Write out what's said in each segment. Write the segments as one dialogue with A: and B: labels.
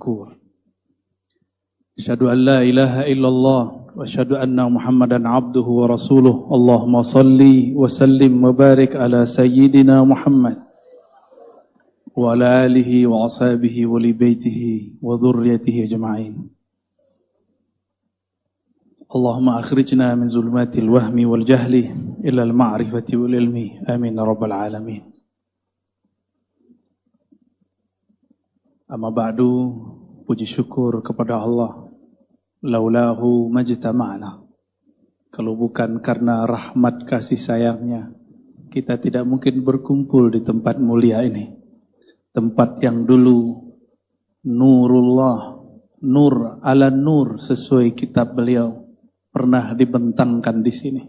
A: syakur. Asyhadu an la ilaha illallah wa asyhadu anna Muhammadan abduhu wa rasuluh. Allahumma salli wa sallim wa barik ala sayyidina Muhammad wa ala alihi wa ashabihi wa li baitihi wa dhurriyyatihi ajma'in. Allahumma akhrijna min zulmatil wahmi wal jahli ila al ma'rifati wal ilmi. Amin ya rabbal alamin. Amma ba'du, puji syukur kepada Allah. Laulahu majtama'na. Kalau bukan karena rahmat kasih sayangnya, kita tidak mungkin berkumpul di tempat mulia ini. Tempat yang dulu nurullah, nur ala nur sesuai kitab beliau pernah dibentangkan di sini.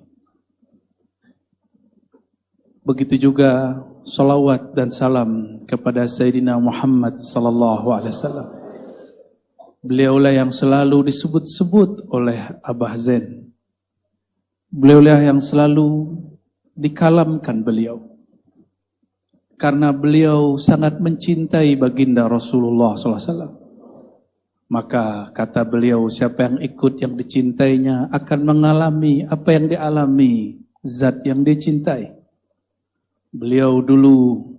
A: Begitu juga salawat dan salam kepada Sayyidina Muhammad sallallahu alaihi wasallam. Beliaulah yang selalu disebut-sebut oleh Abah Zain. Beliaulah yang selalu dikalamkan beliau. Karena beliau sangat mencintai baginda Rasulullah SAW. Maka kata beliau, siapa yang ikut yang dicintainya akan mengalami apa yang dialami zat yang dicintai. Beliau dulu,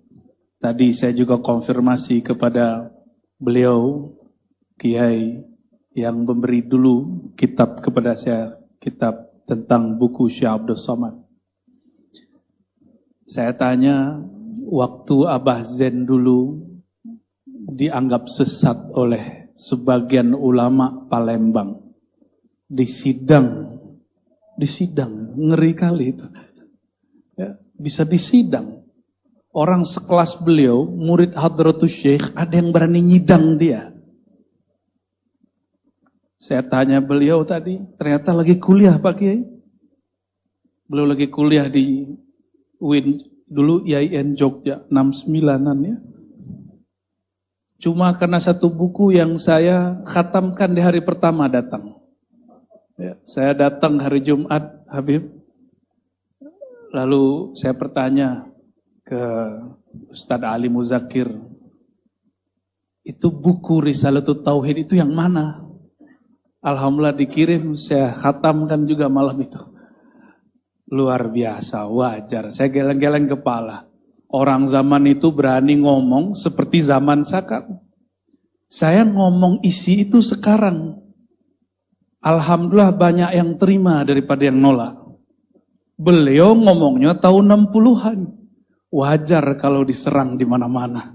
A: tadi saya juga konfirmasi kepada beliau, Kiai yang memberi dulu kitab kepada saya, kitab tentang buku Syekh Abdul Somad. Saya tanya, waktu Abah Zain dulu dianggap sesat oleh sebagian ulama Palembang, disidang, ngeri kali itu. Ya, bisa disidang. Orang sekelas beliau, murid Hadratus Syekh, ada yang berani nyidang dia. Saya tanya beliau tadi, ternyata lagi kuliah Pak Kiai. Beliau lagi kuliah di UIN, dulu IAIN Jogja, 69-an ya. Cuma karena satu buku yang saya khatamkan di hari pertama datang. Ya, saya datang hari Jumat, Habib. Lalu saya bertanya ke Ustadz Ali Muzakir, itu buku Risalatut Tauhid itu yang mana? Alhamdulillah dikirim, saya khatamkan juga malam itu. Luar biasa, wajar. Saya geleng-geleng kepala. Orang zaman itu berani ngomong seperti zaman sekarang. Saya ngomong isi itu sekarang. Alhamdulillah banyak yang terima daripada yang nolak. Beliau ngomongnya tahun 60-an. Wajar kalau diserang di mana-mana.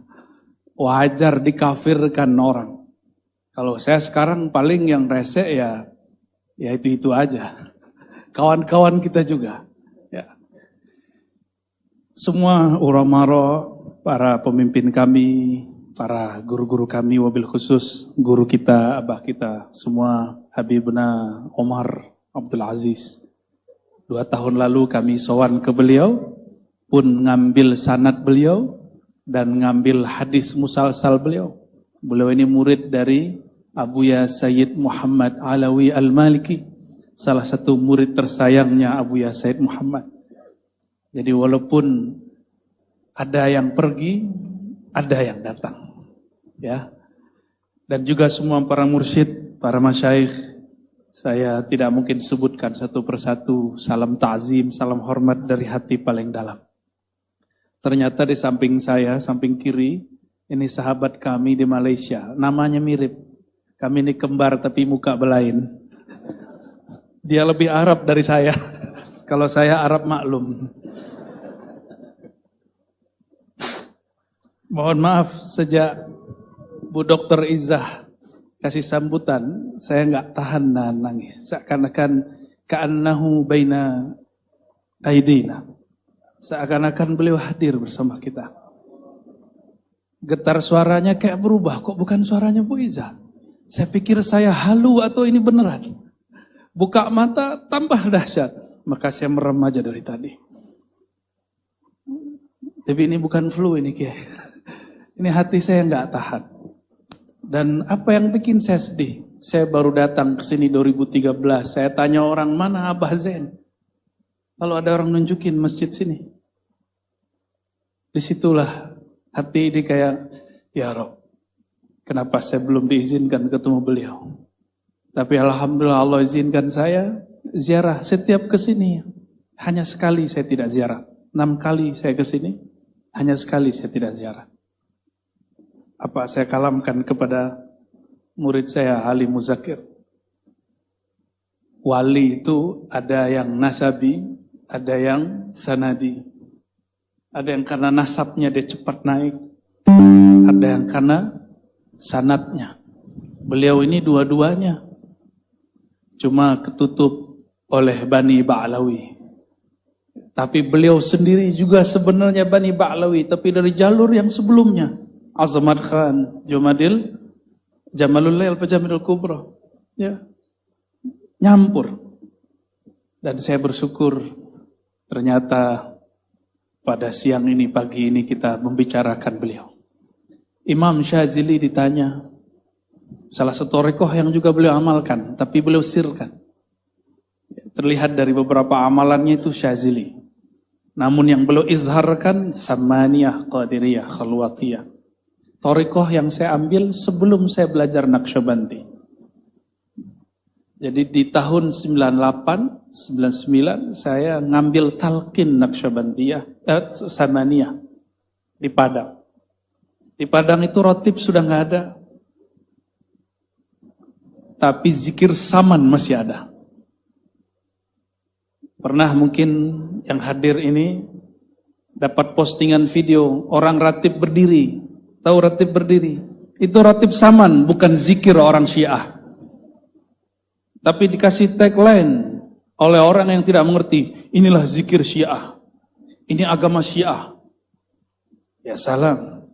A: Wajar dikafirkan orang. Kalau saya sekarang paling yang resek ya itu aja. Kawan-kawan kita juga. Ya. Semua ulamaro, para pemimpin kami, para guru-guru kami, wabil khusus guru kita, abah kita, semua Habibna Omar Abdul Aziz. 2 tahun lalu kami sowan ke beliau, pun ngambil sanad beliau dan ngambil hadis musalsal beliau. Beliau ini murid dari Abuya Sayyid Muhammad Alawi Al-Maliki, salah satu murid tersayangnya Abuya Sayyid Muhammad. Jadi walaupun ada yang pergi, ada yang datang. Ya. Dan juga semua para mursyid, para masyaikh, saya tidak mungkin sebutkan satu persatu. Salam ta'zim, salam hormat dari hati paling dalam. Ternyata di samping saya, samping kiri, ini sahabat kami di Malaysia, namanya mirip. Kami ini kembar tapi muka belain. Dia lebih Arab dari saya. Kalau saya Arab maklum. Mohon maaf, sejak Bu Dr. Izzah kasih sambutan, saya nggak tahan nangis. Seakan-akan ka'annahu baina aidina. Seakan-akan beliau hadir bersama kita. Getar suaranya kayak berubah, kok bukan suaranya Bu Izzah? Saya pikir saya halu atau ini beneran. Buka mata tambah dahsyat. Maka saya merem aja dari tadi. Tapi ini bukan flu ini Kiai. Ini hati saya nggak tahan. Dan apa yang bikin saya sedih? Saya baru datang ke sini 2013. Saya tanya orang, mana Abah Zain? Lalu ada orang nunjukin masjid sini. Disitulah hati ini kayak, ya Rob, kenapa saya belum diizinkan ketemu beliau. Tapi alhamdulillah Allah izinkan saya ziarah setiap kesini. Hanya sekali saya tidak ziarah. 6 kali saya kesini, hanya sekali saya tidak ziarah. Apa saya kalamkan kepada murid saya Ali Muzakir. Wali itu ada yang nasabi, ada yang sanadi. Ada yang karena nasabnya dia cepat naik, ada yang karena sanadnya. Beliau ini dua-duanya. Cuma ketutup oleh Bani Ba'lawi. Tapi beliau sendiri juga sebenarnya Bani Ba'lawi, tapi dari jalur yang sebelumnya. Azamat Khan, Jamalul Lail, Jamalul Kubra. Ya. Nyampur. Dan saya bersyukur ternyata pada siang ini, pagi ini kita membicarakan beliau. Imam Syazili ditanya, salah satu rekoh yang juga beliau amalkan, tapi beliau sirkan. Terlihat dari beberapa amalannya itu Syazili. Namun yang beliau izharkan, Samaniyah, Qadiriyah, Khalwatiyah. Torikoh yang saya ambil sebelum saya belajar Naqsyabandi. Jadi di tahun 98, 99 saya ngambil talqin Naqsyabandiyah, Samaniyah di Padang. Di Padang itu rotib sudah nggak ada. Tapi zikir saman masih ada. Pernah mungkin yang hadir ini dapat postingan video orang ratib berdiri. Tahu ratib berdiri? Itu ratib saman, bukan zikir orang Syiah. Tapi dikasih tagline oleh orang yang tidak mengerti. Inilah zikir Syiah. Ini agama Syiah. Ya salam.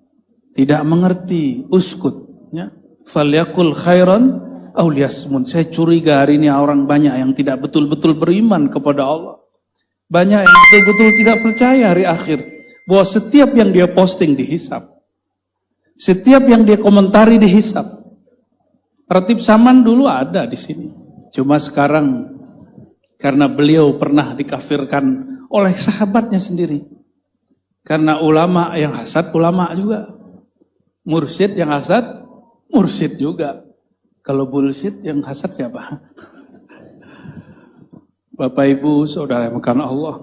A: Tidak mengerti, uskut. Ya. Falyakul khairan aw liyasmun. Saya curiga hari ini orang banyak yang tidak betul-betul beriman kepada Allah. Banyak yang betul-betul tidak percaya hari akhir. Bahwa setiap yang dia posting dihisab. Setiap yang dia komentari dihisab. Ratib saman dulu ada di sini. Cuma sekarang karena beliau pernah dikafirkan oleh sahabatnya sendiri. Karena ulama yang hasad, ulama juga. Mursyid yang hasad, mursyid juga. Kalau bullshit yang hasad siapa? Bapak Ibu, saudara yang makan Allah.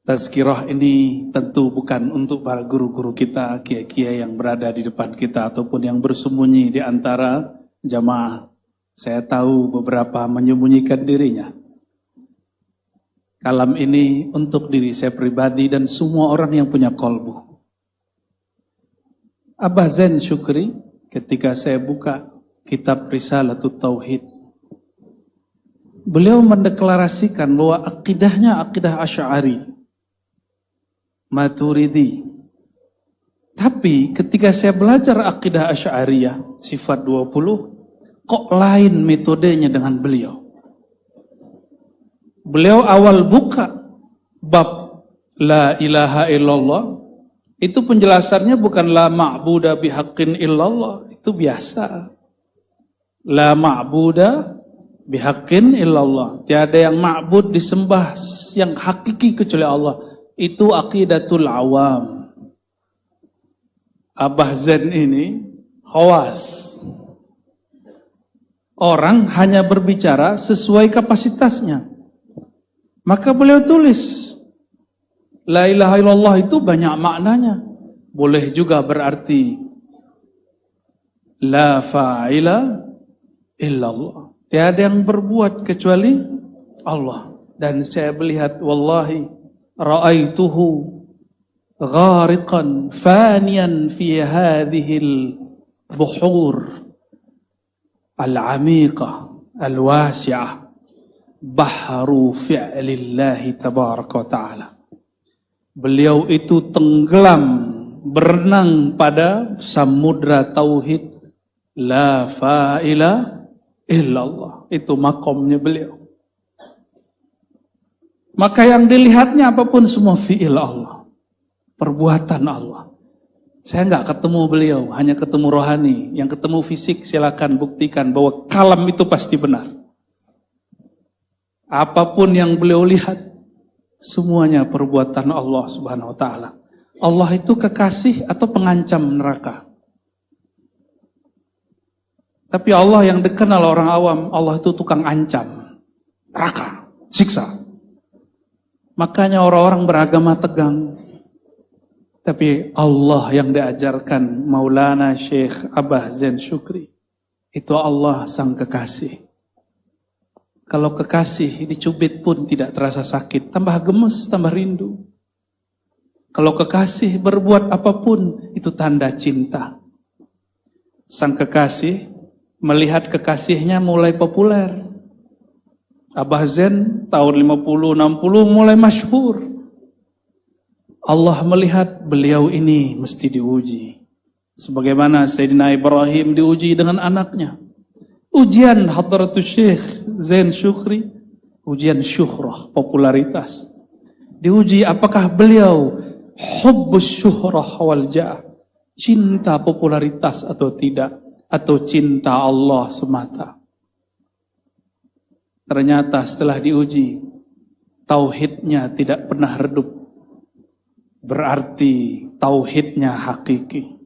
A: Tazkirah ini tentu bukan untuk para guru-guru kita, kiai-kiai yang berada di depan kita ataupun yang bersembunyi di antara jamaah. Saya tahu beberapa menyembunyikan dirinya. Kalam ini untuk diri saya pribadi dan semua orang yang punya kolbu. Abah Zain Syukri ketika saya buka kitab Risalatut Tauhid. Beliau mendeklarasikan bahwa akidahnya akidah Asy'ari, Maturidi. Tapi ketika saya belajar akidah Asy'ariyah, sifat 20, kok lain metodenya dengan beliau. Beliau awal buka bab la ilaha illallah, itu penjelasannya bukan la ma'buda bihaqqin illallah, itu biasa. La ma'buda bihaqqin illallah. Tiada yang ma'bud disembah yang hakiki kecuali Allah. Itu aqidatul awam. Abah Zain ini khawas. Orang hanya berbicara sesuai kapasitasnya. Maka beliau tulis, la ilaha illallah itu banyak maknanya. Boleh juga berarti la fa'ila illallah. Tiada yang berbuat kecuali Allah. Dan saya melihat, wallahi, ra'aituhu ghariqan faniyan fi hadhil buhur al-amiqah al-wasi'ah bahru fi'lillahi tabaraka wa ta'ala. Beliau itu tenggelam, berenang pada samudra tauhid la fa'ila illallah. Itu makomnya beliau. Maka yang dilihatnya apapun semua fi'il Allah, perbuatan Allah. Saya enggak ketemu beliau, hanya ketemu rohani. Yang ketemu fisik silakan buktikan bahwa kalam itu pasti benar. Apapun yang beliau lihat, semuanya perbuatan Allah Subhanahu wa ta'ala. Allah itu kekasih atau pengancam neraka? Tapi Allah yang dikenal orang awam, Allah itu tukang ancam, neraka, siksa. Makanya orang-orang beragama tegang. Tapi Allah yang diajarkan Maulana Syekh Abah Zain Syukri, itu Allah sang kekasih. Kalau kekasih dicubit pun tidak terasa sakit, tambah gemes, tambah rindu. Kalau kekasih berbuat apapun, itu tanda cinta. Sang kekasih melihat kekasihnya mulai populer. Abah Zain tahun 50-60 mulai masyhur. Allah melihat beliau ini mesti diuji. Sebagaimana Sayyidina Ibrahim diuji dengan anaknya. Ujian Hadratus Syekh Zain Syukri, ujian syuhrah, popularitas. Diuji apakah beliau hubbus syuhrah wal jah, cinta popularitas atau tidak, atau cinta Allah semata. Ternyata setelah diuji, tauhidnya tidak pernah redup. Berarti tauhidnya hakiki.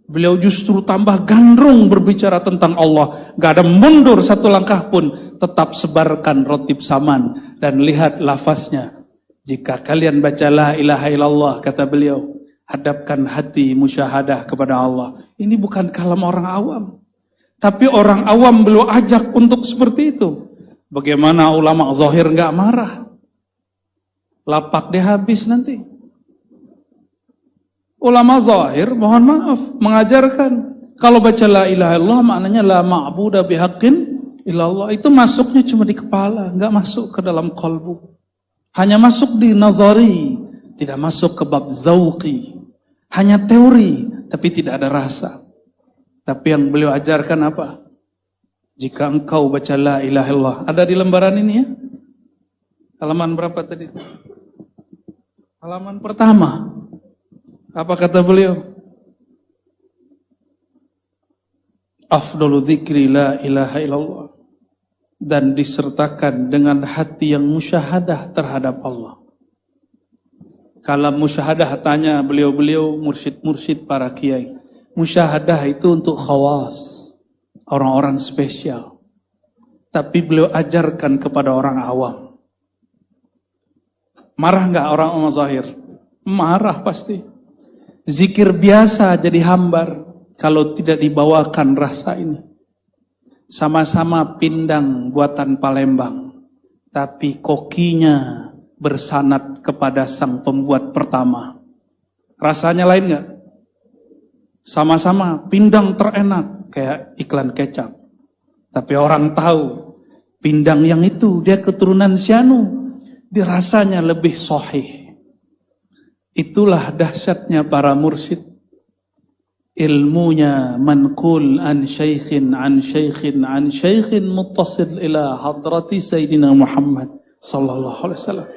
A: Beliau justru tambah gandrung berbicara tentang Allah. Gak ada mundur satu langkah pun. Tetap sebarkan rotib saman. Dan lihat lafaznya. Jika kalian baca la ilaha illallah, kata beliau, hadapkan hati musyahadah kepada Allah. Ini bukan kalam orang awam. Tapi orang awam beliau ajak untuk seperti itu. Bagaimana ulama zahir gak marah? Lapak dia habis nanti. Ulama zahir, mohon maaf, mengajarkan kalau baca la ilaha illallah maknanya la ma'budu bihaqqin illallah. Itu masuknya cuma di kepala, enggak masuk ke dalam kalbu. Hanya masuk di nazari, tidak masuk ke bab zauqi. Hanya teori, tapi tidak ada rasa. Tapi yang beliau ajarkan apa? Jika engkau baca la ilaha illallah, ada di lembaran ini ya. Halaman berapa tadi? Halaman pertama. Apa kata beliau? Afdalu dzikri la ilaha illallah. Dan disertakan dengan hati yang musyahadah terhadap Allah. Kalau musyahadah tanya beliau-beliau mursyid-mursyid para kiai. Musyahadah itu untuk khawas, orang-orang spesial. Tapi beliau ajarkan kepada orang awam. Marah enggak orang awam zahir? Marah pasti. Zikir biasa jadi hambar kalau tidak dibawakan rasa ini. Sama-sama pindang buatan Palembang, tapi kokinya bersanad kepada sang pembuat pertama. Rasanya lain nggak? Sama-sama pindang terenak kayak iklan kecap. Tapi orang tahu pindang yang itu dia keturunan Sianu, dirasanya lebih sahih. Itulah dahsyatnya para mursyid. Ilmunya manqul an syaikhin an syaikhin an syaikhin muttasil ila hadrati Sayyidina Muhammad sallallahu alaihi wasallam.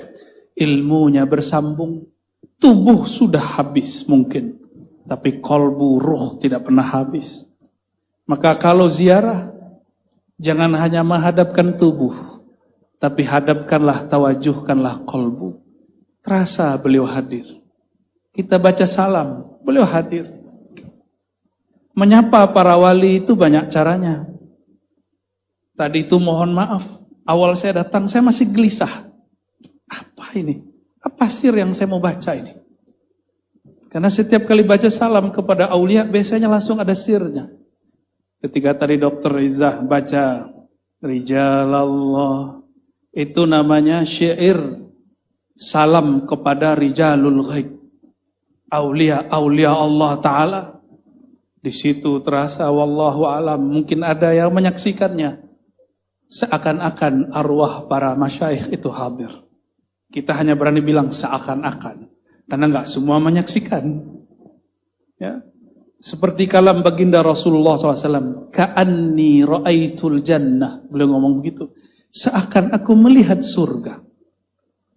A: Ilmunya bersambung. Tubuh sudah habis mungkin, tapi kalbu, ruh tidak pernah habis. Maka kalau ziarah, jangan hanya menghadapkan tubuh, tapi hadapkanlah, tawajuhkanlah kalbu. Terasa beliau hadir. Kita baca salam, beliau hadir. Menyapa para wali itu banyak caranya. Tadi itu mohon maaf, awal saya datang saya masih gelisah. Apa ini? Apa sir yang saya mau baca ini? Karena setiap kali baca salam kepada aulia biasanya langsung ada sirnya. Ketika tadi Dr. Izzah baca Rijalallah, itu namanya syair salam kepada Rijalul Ghaib. Aulia Allah Ta'ala. Di situ terasa wallahu alam, mungkin ada yang menyaksikannya. Seakan-akan arwah para masyayikh itu hadir. Kita hanya berani bilang seakan-akan, karena enggak semua menyaksikan. Ya. Seperti kalam baginda Rasulullah SAW. Ka'anni ra'aitul jannah. Beliau ngomong begitu. Seakan aku melihat surga.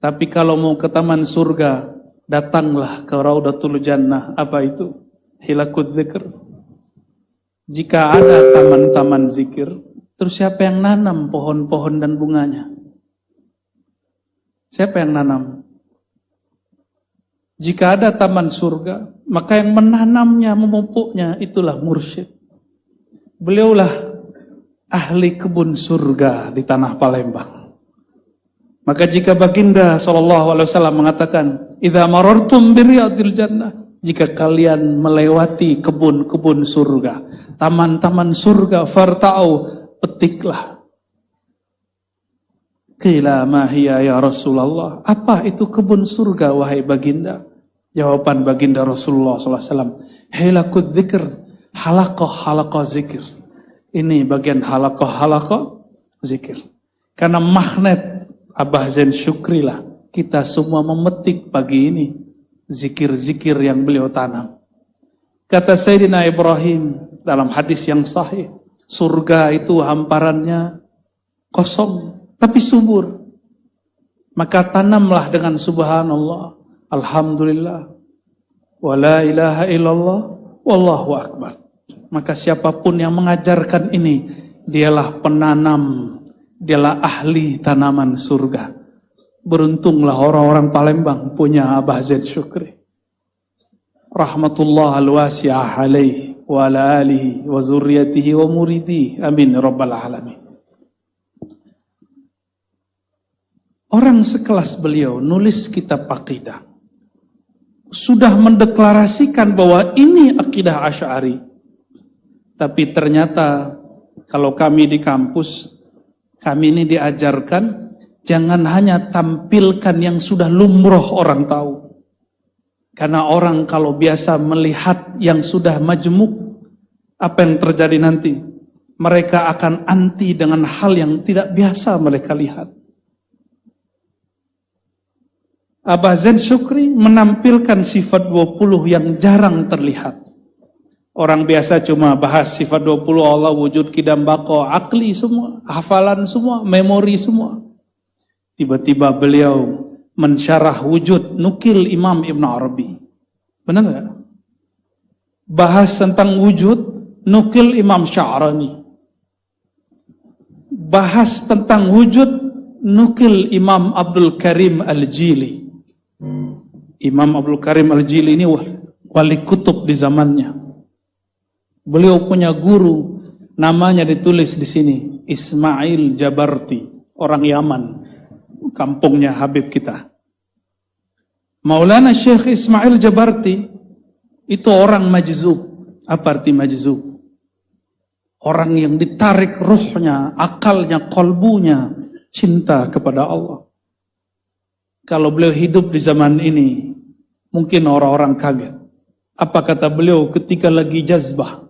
A: Tapi kalau mau ke taman surga, datanglah ke Raudatul Jannah. Apa itu? Hilakut zikr. Jika ada taman-taman zikir, terus siapa yang nanam pohon-pohon dan bunganya? Siapa yang nanam? Jika ada taman surga, maka yang menanamnya, memupuknya, itulah mursyid. Beliaulah ahli kebun surga di tanah Palembang. Maka jika baginda SAW mengatakan, "Idza marartum biriyadil jannah," jika kalian melewati kebun-kebun surga, taman-taman surga, farta'u, petiklah. Qila ma hiya ya Rasulullah, apa itu kebun surga wahai baginda? Jawaban baginda Rasulullah SAW, hilakut dzikr, halaqah zikir. Ini bagian halaqah zikir. Karena magnet Abah Zain Syukri lah, kita semua memetik pagi ini zikir-zikir yang beliau tanam. Kata Sayyidina Ibrahim dalam hadis yang sahih, surga itu hamparannya kosong tapi subur. Maka tanamlah dengan subhanallah, alhamdulillah, wa la ilaha illallah, wallahu akbar. Maka siapapun yang mengajarkan ini, dialah penanam, dialah ahli tanaman surga. Beruntunglah orang-orang Palembang punya Abah Zain Syukri. Rahmatullah al-wasi'ah alaihi wa ala alihi wa zurriyatihi wa muridihi. Amin rabbal alamin. Orang sekelas beliau nulis kitab akidah, sudah mendeklarasikan bahwa ini akidah Asy'ari. Tapi ternyata kalau kami di kampus, kami ini diajarkan jangan hanya tampilkan yang sudah lumrah orang tahu. Karena orang kalau biasa melihat yang sudah majmuk, apa yang terjadi nanti? Mereka akan anti dengan hal yang tidak biasa mereka lihat. Abah Zain Syukri menampilkan sifat 20 yang jarang terlihat. Orang biasa cuma bahas sifat 20 Allah, wujud, qidam, baqa, akli semua, hafalan semua, memori semua. Tiba-tiba beliau mensyarah wujud, nukil Imam Ibn Arabi. Benar nggak? Bahas tentang wujud, nukil Imam Sya'rani. Bahas tentang wujud, nukil Imam Abdul Karim Al-Jili. Imam Abdul Karim Al-Jili ini wali kutub di zamannya. Beliau punya guru, namanya ditulis di sini, Ismail Jabarti, orang Yaman, kampungnya Habib kita. Maulana Syekh Ismail Jabarti itu orang majzub. Apa arti majzub? Orang yang ditarik ruhnya, akalnya, kolbunya, cinta kepada Allah. Kalau beliau hidup di zaman ini, mungkin orang-orang kaget. Apa kata beliau ketika lagi jazbah?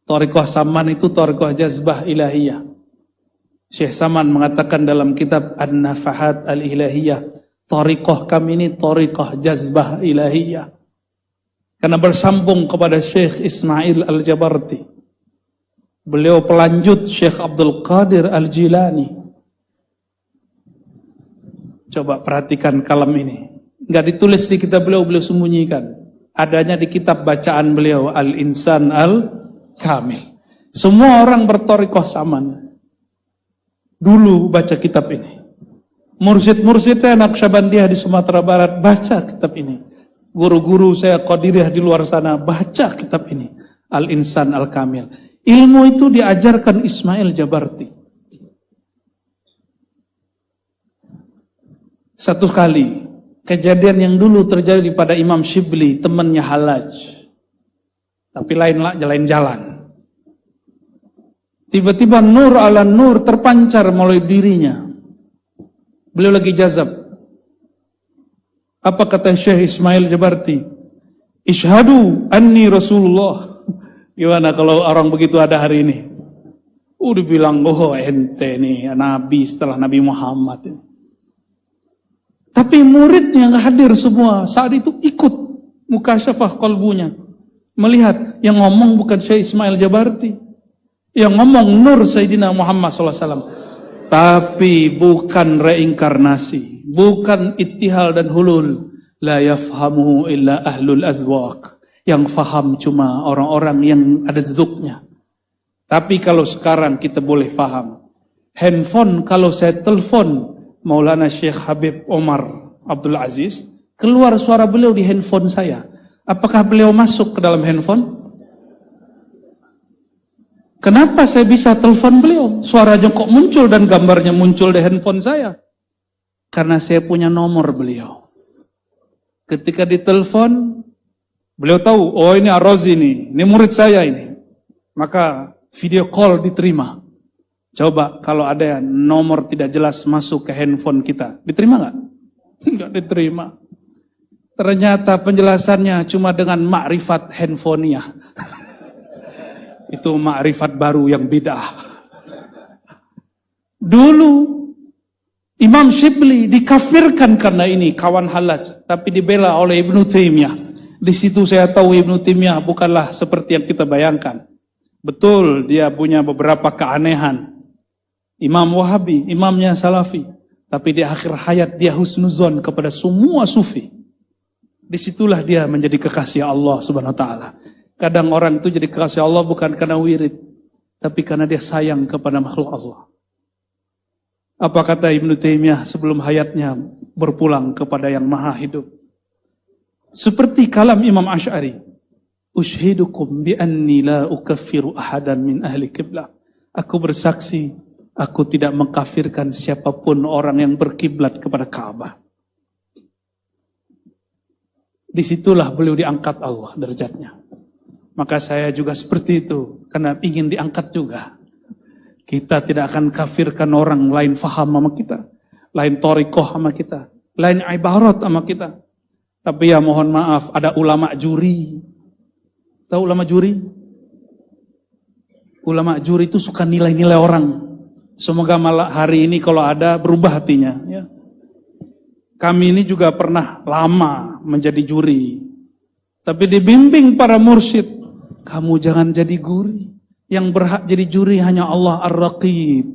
A: Thariqah Saman itu thariqah jazbah ilahiyah. Syekh Saman mengatakan dalam kitab An-Nafahat Al-Ilahiyah, thariqah kami ini thariqah jazbah ilahiyah. Karena bersambung kepada Syekh Ismail Al-Jabarti. Beliau pelanjut Syekh Abdul Qadir Al-Jilani. Coba perhatikan kalam ini. Enggak ditulis di kitab beliau, beliau sembunyikan. Adanya di kitab bacaan beliau, Al-Insan Al-Kamil. Semua orang berthariqah Saman dulu baca kitab ini. Mursyid-mursyid saya Naqsyabandiyah di Sumatera Barat baca kitab ini. Guru-guru saya Qadiriyah di luar sana baca kitab ini. Al-Insan Al-Kamil. Ilmu itu diajarkan Ismail Jabarti. Satu kali, kejadian yang dulu terjadi pada Imam Shibli, temannya Halaj. Tapi lain jalan. Tiba-tiba nur ala nur terpancar melalui dirinya. Beliau lagi jazab. Apa kata Syekh Ismail Jabarti? Ishhadu anni Rasulullah. Gimana kalau orang begitu ada hari ini? Udah bilang, oh ente nih, Nabi setelah Nabi Muhammad ini. Tapi muridnya nggak hadir semua. Saat itu ikut mukasyafah qalbunya. Melihat yang ngomong bukan Syekh Ismail Jabarti. Yang ngomong nur Sayyidina Muhammad SAW. Tapi bukan reinkarnasi. Bukan ittihal dan hulul. La yafhamuhu illa ahlul azwaq. Yang faham cuma orang-orang yang ada zuknya. Tapi kalau sekarang kita boleh faham. Handphone kalau saya telepon Maulana Syekh Habib Omar Abdul Aziz, keluar suara beliau di handphone saya. Apakah beliau masuk ke dalam handphone? Kenapa saya bisa telepon beliau? Suaranya kok muncul dan gambarnya muncul di handphone saya? Karena saya punya nomor beliau. Ketika ditelepon, beliau tahu, oh ini Ar-Razi ini murid saya ini. Maka video call diterima. Coba kalau ada nomor tidak jelas masuk ke handphone kita, diterima nggak? Nggak diterima. Ternyata penjelasannya cuma dengan makrifat handphonenya. Itu makrifat baru yang beda. Dulu Imam Syibli dikafirkan karena ini kawan Hallaj, tapi dibela oleh Ibnu Taimiyah. Di situ saya tahu Ibnu Taimiyah bukanlah seperti yang kita bayangkan. Betul, dia punya beberapa keanehan. Imam Wahabi, imamnya Salafi, tapi di akhir hayat dia husnuzon kepada semua sufi. Disitulah dia menjadi kekasih Allah Subhanahu wa taala. Kadang orang itu jadi kekasih Allah bukan karena wirid, tapi karena dia sayang kepada makhluk Allah. Apa kata Ibnu Taimiyah sebelum hayatnya berpulang kepada yang maha hidup? Seperti kalam Imam Asy'ari, "Ushidukum bi anni la ukaffiru ahadan min ahli qiblah." Aku bersaksi, aku tidak mengkafirkan siapapun orang yang berkiblat kepada Ka'bah. Disitulah beliau diangkat Allah derajatnya. Maka saya juga seperti itu, karena ingin diangkat juga. Kita tidak akan kafirkan orang lain faham sama kita, lain thariqah sama kita, lain ibarat sama kita. Tapi ya mohon maaf, ada ulama juri. Tahu ulama juri? Ulama juri itu suka nilai-nilai orang. Semoga malah hari ini kalau ada berubah hatinya. Ya. Kami ini juga pernah lama menjadi juri. Tapi dibimbing para mursyid, kamu jangan jadi guri. Yang berhak jadi juri hanya Allah Ar-Raqib,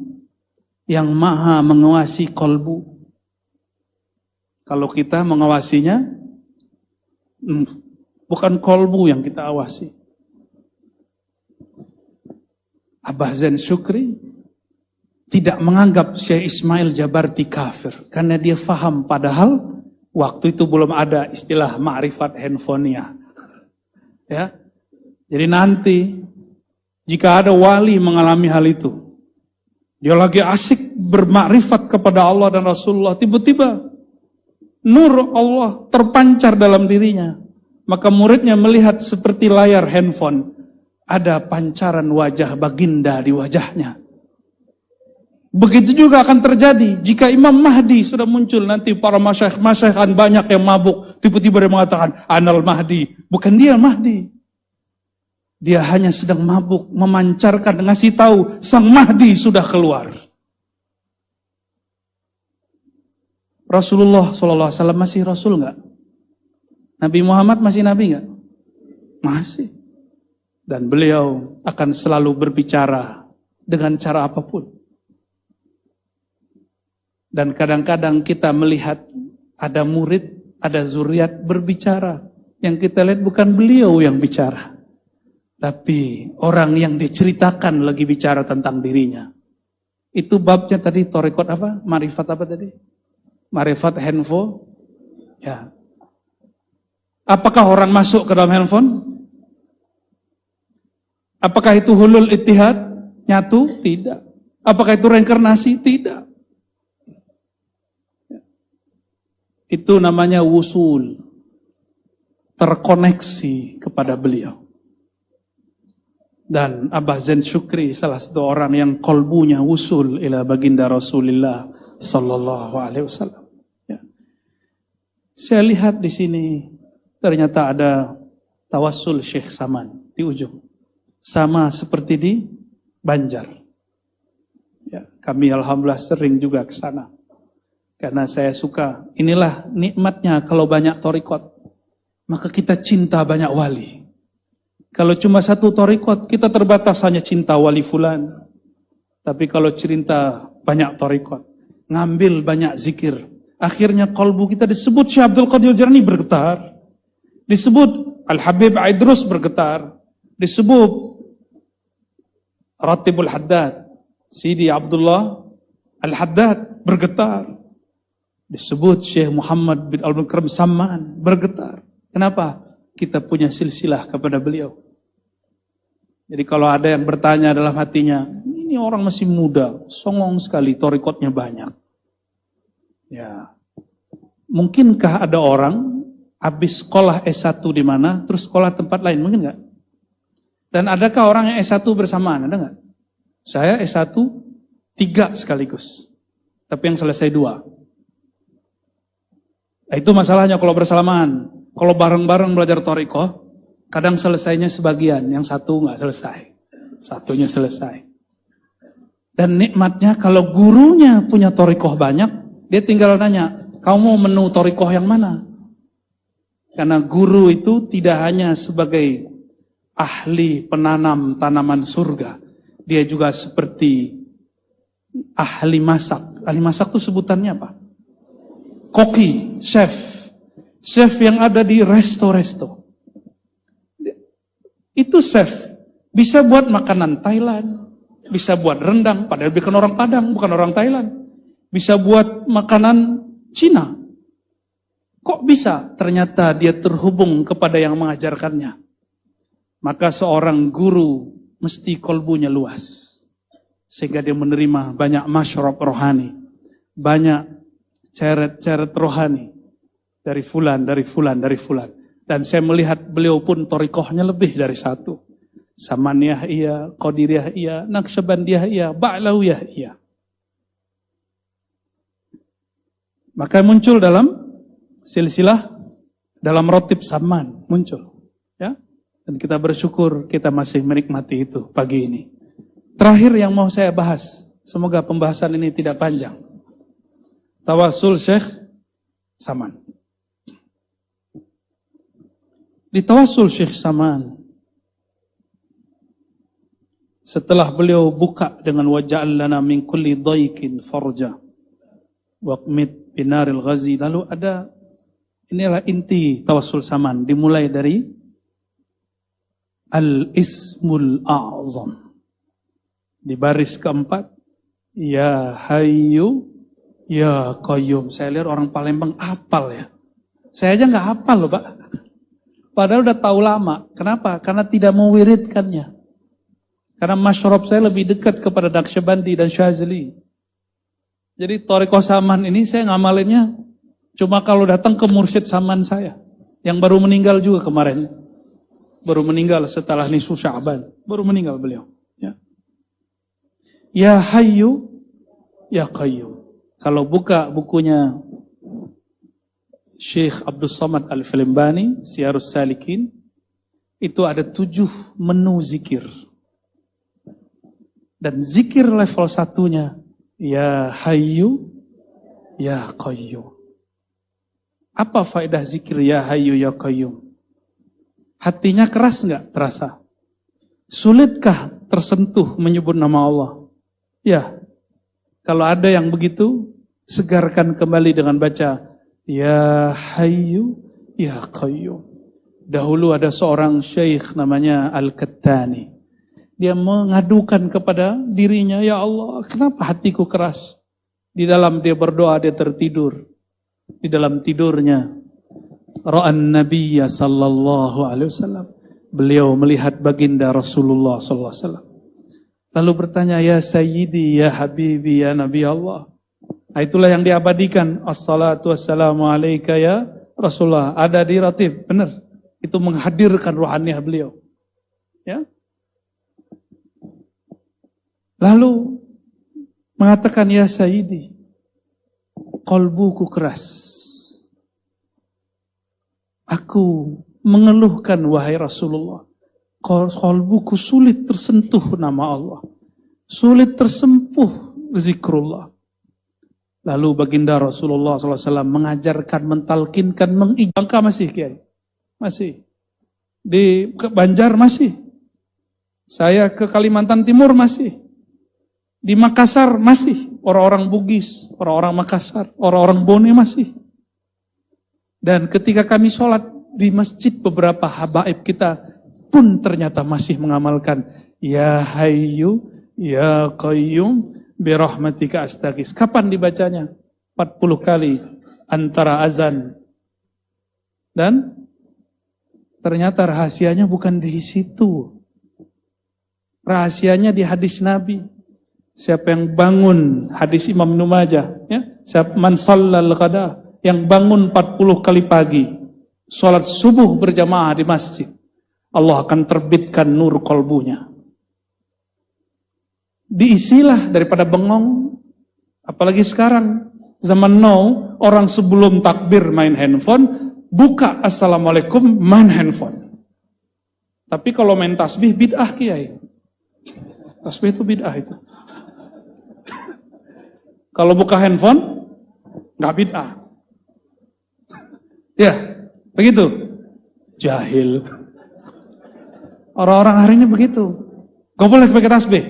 A: yang maha mengawasi kolbu. Kalau kita mengawasinya, bukan kolbu yang kita awasi. Abah Zain Syukri tidak menganggap Syekh Ismail Jabarti kafir, karena dia faham padahal waktu itu belum ada istilah ma'rifat handphonenya. Ya. Jadi nanti jika ada wali mengalami hal itu, dia lagi asik bermakrifat kepada Allah dan Rasulullah, tiba-tiba nur Allah terpancar dalam dirinya. Maka muridnya melihat seperti layar handphone, ada pancaran wajah baginda di wajahnya. Begitu juga akan terjadi jika Imam Mahdi sudah muncul, nanti para masyayikh kan banyak yang mabuk, tiba-tiba dia mengatakan Anal Mahdi. Bukan dia Mahdi. Dia hanya sedang mabuk, memancarkan, ngasih tahu sang Mahdi sudah keluar. Rasulullah SAW masih Rasul nggak? Nabi Muhammad masih Nabi nggak? Masih. Dan beliau akan selalu berbicara dengan cara apapun. Dan kadang-kadang kita melihat ada murid, ada zuriat berbicara. Yang kita lihat bukan beliau yang bicara, tapi orang yang diceritakan lagi bicara tentang dirinya. Itu babnya tadi, thariqat apa? Marifat apa tadi? Marifat handphone. Ya. Apakah orang masuk ke dalam handphone? Apakah itu hulul ittihad? Nyatu? Tidak. Apakah itu reinkarnasi? Tidak. Itu namanya wusul. Terkoneksi kepada beliau. Dan Abah Zain Syukri salah satu orang yang kolbunya wusul ila baginda Rasulullah sallallahu alaihi wasallam. Ya. Saya lihat di sini ternyata ada tawassul Syekh Saman di ujung. Sama seperti di Banjar. Ya, kami alhamdulillah sering juga ke sana. Karena saya suka, inilah nikmatnya kalau banyak thariqat. Maka kita cinta banyak wali. Kalau cuma satu thariqat, kita terbatas hanya cinta wali fulan. Tapi kalau cinta banyak thariqat, ngambil banyak zikir, akhirnya kalbu kita disebut Syekh Abdul Qadir Jailani bergetar. Disebut Al-Habib Aidrus bergetar. Disebut Ratibul Haddad, Sidi Abdullah Al-Haddad bergetar. Disebut Syekh Muhammad bin Al-Mukarram Samman bergetar. Kenapa? Kita punya silsilah kepada beliau. Jadi kalau ada yang bertanya dalam hatinya, ini orang masih muda, songong sekali, torikotnya banyak. Ya, mungkinkah ada orang habis sekolah S1 di mana, terus sekolah tempat lain, mungkin nggak? Dan adakah orang yang S1 bersamaan, ada nggak? Saya S1 3 sekaligus, tapi yang selesai 2. Nah, itu masalahnya kalau bersamaan. Kalau bareng-bareng belajar torikoh, kadang selesainya sebagian, yang satu nggak selesai, satunya selesai. Dan nikmatnya kalau gurunya punya torikoh banyak, dia tinggal nanya, kamu mau menu torikoh yang mana? Karena guru itu tidak hanya sebagai ahli penanam tanaman surga, dia juga seperti ahli masak. Ahli masak itu sebutannya apa? Koki, chef. Chef yang ada di resto-resto. Itu chef, bisa buat makanan Thailand, bisa buat rendang, padahal bukan orang Padang, bukan orang Thailand. Bisa buat makanan Cina. Kok bisa? Ternyata dia terhubung kepada yang mengajarkannya. Maka seorang guru mesti kolbunya luas. Sehingga dia menerima banyak masyrab rohani. Banyak ceret-ceret rohani. Dari fulan, dari fulan, dari fulan. Dan saya melihat beliau pun torikohnya lebih dari 1. Samaniyah iya, Qadiriyah iya, Naqsyabandiyah iya, Ba'lawiyah iya. Maka muncul dalam silsilah, dalam rotib Saman, muncul. Ya, dan kita bersyukur kita masih menikmati itu pagi ini. Terakhir yang mau saya bahas, semoga pembahasan ini tidak panjang. Tawasul Syekh Saman. Di tawasul Syekh Saman, setelah beliau buka dengan waja'al lana min kulli dhaikin farja waqmit binaril ghazi, lalu ada, inilah inti tawasul Saman, dimulai dari al-ismul a'zam. Di baris keempat, ya hayyu ya qayyum. Saya lihat orang Palembang hafal ya. Saya aja nggak hafal loh Pak. Padahal udah tahu lama. Kenapa? Karena tidak mewiridkannya. Karena masyrab saya lebih dekat kepada Naqsyabandi dan Syazili. Jadi Thariqah Saman ini saya ngamalinnya cuma kalau datang ke mursyid Saman saya. Yang baru meninggal juga kemarin. Baru meninggal setelah nisfu Sya'ban. Baru meninggal beliau. Ya, ya Hayyu ya Qayyum. Kalau buka bukunya Syekh Abdul Samad Al-Filimbani, Siyarus Salikin, itu ada 7 menu zikir. Dan zikir level 1-nya, ya Hayyu, ya Qayyum. Apa faedah zikir ya Hayyu, ya Qayyum? Hatinya keras nggak terasa? Sulitkah tersentuh menyebut nama Allah? Ya, kalau ada yang begitu, segarkan kembali dengan baca ya Hayyu, ya Qayyum. Dahulu ada seorang syekh namanya Al-Kattani. Dia mengadukan kepada dirinya, ya Allah, kenapa hatiku keras? Di dalam dia berdoa, dia tertidur. Di dalam tidurnya, ra'an Nabiyya sallallahu alaihi wasallam. Beliau melihat baginda Rasulullah sallallahu alaihi wasallam. Lalu bertanya, ya Sayyidi, ya Habibi, ya Nabi Allah. Nah, itulah yang diabadikan. Assalatu wassalamu alaika ya Rasulullah. Ada di ratib, benar. Itu menghadirkan ruhaniah beliau. Ya. Lalu mengatakan, ya Sayyidi, qalbuku keras. Aku mengeluhkan wahai Rasulullah. Qalbuku sulit tersentuh nama Allah. Sulit tersempuh zikrullah. Lalu baginda Rasulullah SAW mengajarkan, mentalkinkan, mengijangka masih Kiai. Masih. Di Banjar masih. Saya ke Kalimantan Timur masih. Di Makassar masih. Orang-orang Bugis, orang-orang Makassar, orang-orang Bone masih. Dan ketika kami sholat di masjid, beberapa habaib kita pun ternyata masih mengamalkan ya Hayyu, ya Qayyum, birahmatika astaghis. Kapan dibacanya? 40 kali antara azan. Dan ternyata rahasianya bukan di situ. Rahasianya di hadis Nabi. Siapa yang bangun, hadis Imam Ibnu Majah, ya, siapa man shallal ghada, yang bangun 40 kali pagi, salat subuh berjamaah di masjid, Allah akan terbitkan nur kolbunya. Diisilah daripada bengong. Apalagi sekarang, zaman now, orang sebelum takbir main handphone, buka assalamualaikum, main handphone. Tapi kalau main tasbih, bid'ah kiai. Tasbih itu bid'ah itu. Kalau buka handphone, nggak bid'ah. Ya, begitu. Jahil. Orang-orang hari ini begitu. Gak boleh pakai tasbih.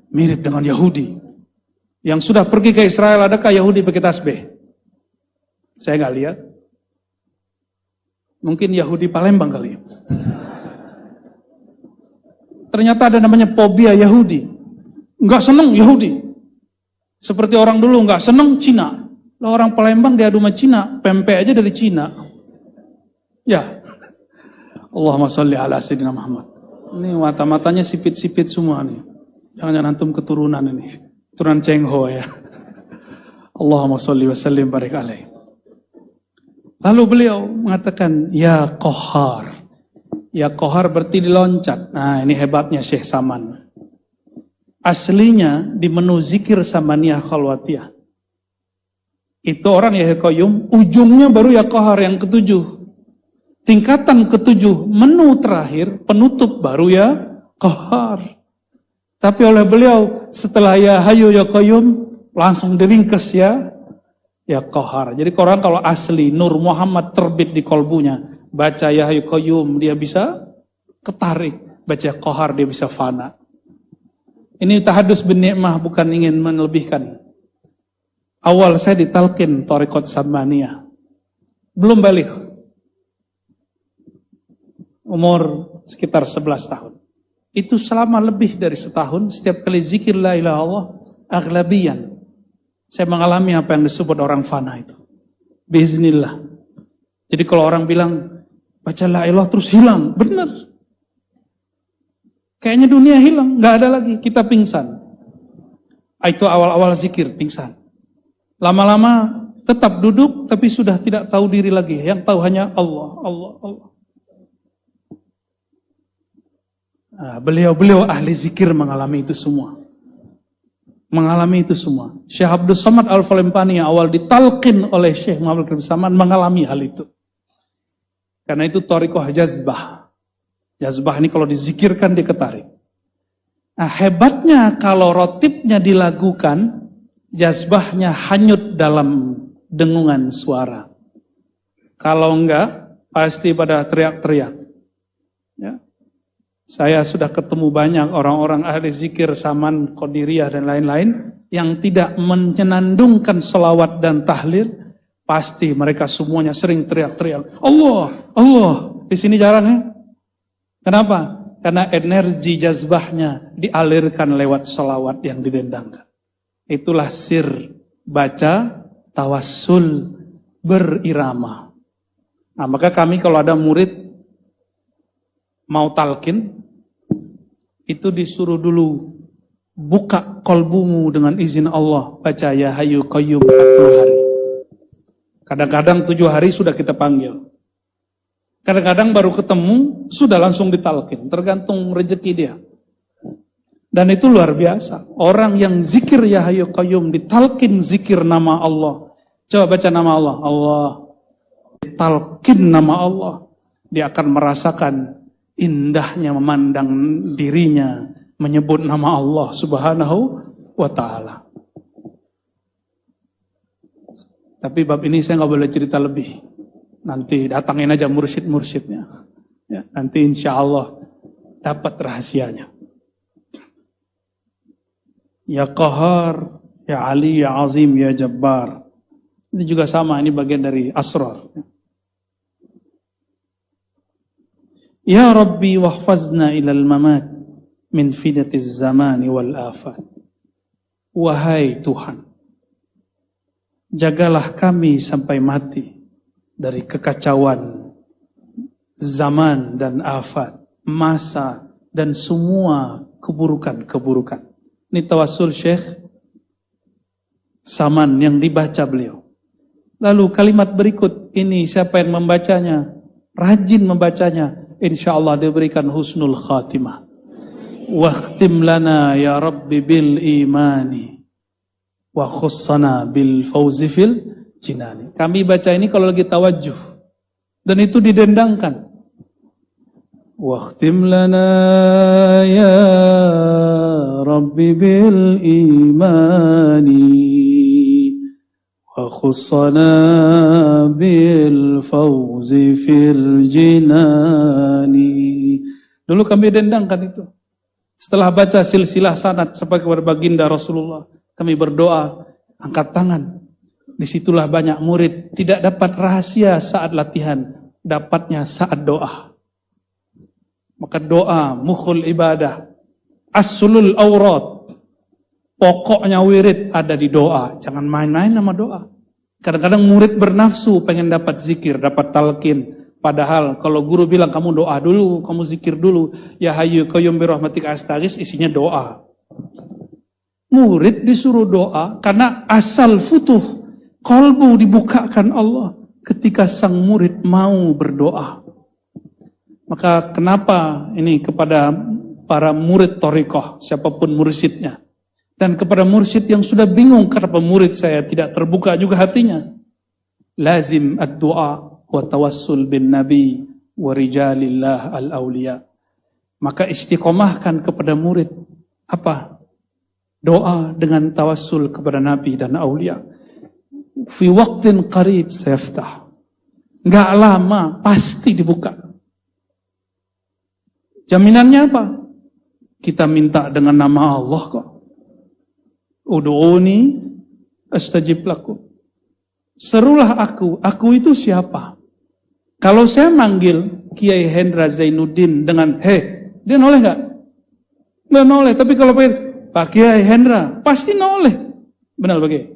A: Mirip dengan Yahudi. Yang sudah pergi ke Israel, adakah Yahudi pakai tasbih? Saya nggak lihat. Mungkin Yahudi Palembang kali. Ternyata ada namanya fobia Yahudi. Nggak seneng Yahudi. Seperti orang dulu nggak seneng Cina. Lah orang Palembang diadu sama Cina, pempek aja dari Cina. Ya. Allahumma sholli ala sayyidina Muhammad. Ini mata-matanya sipit-sipit semua nih. Jangan antum keturunan ini. Keturunan Cheng Ho ya. Allahumma sholli wa sallim barik alaih. Lalu beliau mengatakan, ya Qahhar. Ya Qahhar berarti diloncat. Nah ini hebatnya Syekh Saman. Aslinya di menu zikir Samaniyah Khalwatiyah. Itu orang ya Qayyum, ujungnya baru ya Qahhar yang ketujuh. Tingkatan ketujuh, menu terakhir, penutup baru ya Qahhar. Tapi oleh beliau setelah ya Hayyu ya Qayyum langsung diringkes ya Qahhar. Jadi orang kalau asli Nur Muhammad terbit di kolbunya, baca ya Hayyu Qayyum dia bisa ketarik, baca Qahhar dia bisa fana. Ini tahadus bin ni'mah, bukan ingin melebihkan. Awal saya ditalkin Thariqat Samaniyah. Belum balik. Umur sekitar 11 tahun. Itu selama lebih dari setahun, setiap kali zikir la ilaha illallah, aglabiyan. Saya mengalami apa yang disebut orang fana itu. Biiznillah. Jadi kalau orang bilang, baca la ilaha terus hilang. Benar. Kayaknya dunia hilang, nggak ada lagi, kita pingsan. Itu awal-awal zikir, pingsan. Lama-lama tetap duduk, tapi sudah tidak tahu diri lagi. Yang tahu hanya Allah, Allah, Allah. Nah, beliau ahli zikir mengalami itu semua. Mengalami itu semua. Syekh Abdul Samad Al-Falempani yang awal ditalqin oleh Syekh Muhammad bin Saman mengalami hal itu. Karena itu thariqah jazbah. Jazbah ini kalau dizikirkan dia ketarik. Nah hebatnya kalau rotibnya dilakukan, jazbahnya hanyut dalam dengungan suara. Kalau enggak, pasti pada teriak-teriak. Ya. Saya sudah ketemu banyak orang-orang ahli zikir, Saman, Qadiriyah dan lain-lain, yang tidak menyenandungkan selawat dan tahlil, pasti mereka semuanya sering teriak-teriak. Allah, Allah. Di sini jarang ya. Kenapa? Karena energi jazbahnya dialirkan lewat salawat yang didendangkan. Itulah sir baca tawassul berirama. Nah, maka kami kalau ada murid mau talqin, itu disuruh dulu buka kolbumu dengan izin Allah. Baca ya Hayyu Qayyum 40 hari. Kadang-kadang 7 hari sudah kita panggil. Kadang-kadang baru ketemu, sudah langsung ditalqin. Tergantung rezeki dia. Dan itu luar biasa. Orang yang zikir ya Hayyu Qayyum, ditalqin zikir nama Allah. Coba baca nama Allah. Allah. Ditalqin nama Allah. Dia akan merasakan indahnya memandang dirinya. Menyebut nama Allah subhanahu wa ta'ala. Tapi bab ini saya nggak boleh cerita lebih. Nanti datangin aja mursyid-mursyidnya. Ya, nanti insya Allah dapat rahasianya. Ya Qahhar, ya Ali, ya Azim, ya Jabbar. Ini juga sama, ini bagian dari asrar. Ya Rabbi wahfazna ilal mamat min fidatiz zamani wal afat. Wahai Tuhan, jagalah kami sampai mati dari kekacauan zaman dan afat, masa dan semua keburukan-keburukan. Ini tawassul Syekh Saman yang dibaca beliau. Lalu kalimat berikut ini siapa yang membacanya, rajin membacanya, insyaallah diberikan husnul khatimah. Wakhtim lana ya Rabbi bil imani wa khussana bil fauzi fil jinani. Kami baca ini kalau lagi tawajuh dan itu didendangkan. Wakhtim lana ya Rabbi bil imani wa khussana bil fauzi fil jinani. Dulu kami dendangkan itu. Setelah baca silsilah sanad sampai kepada baginda Rasulullah, kami berdoa, angkat tangan. Disitulah banyak murid tidak dapat rahasia saat latihan, dapatnya saat doa. Maka doa, mukhul ibadah, aslul aurat, pokoknya wirid ada di doa. Jangan main-main sama doa. Kadang-kadang murid bernafsu pengen dapat zikir, dapat talqin. Padahal kalau guru bilang kamu doa dulu, kamu zikir dulu. Ya hayyu qayyum bi rahmatika astaghits, isinya doa. Murid disuruh doa karena asal futuh, qalbu dibukakan Allah ketika sang murid mau berdoa. Maka kenapa ini kepada para murid thariqah, siapapun mursyidnya, dan kepada mursyid yang sudah bingung kenapa murid saya tidak terbuka juga hatinya, lazim ad-du'a wa tawassul bin nabi wa rijalillah al-awliya. Maka istiqomahkan kepada murid apa? Doa dengan tawassul kepada nabi dan aulia. Fi waqtin qarib sayaftah. Enggak lama pasti dibuka. Jaminannya apa? Kita minta dengan nama Allah kok. Ud'uni astajib lakum. Serulah aku itu siapa? Kalau saya manggil Kiai Hendra Zainuddin dengan dia noleh nggak? Nggak noleh. Tapi kalau pengen Pak Kiai Hendra, pasti noleh. Benar bagaimana?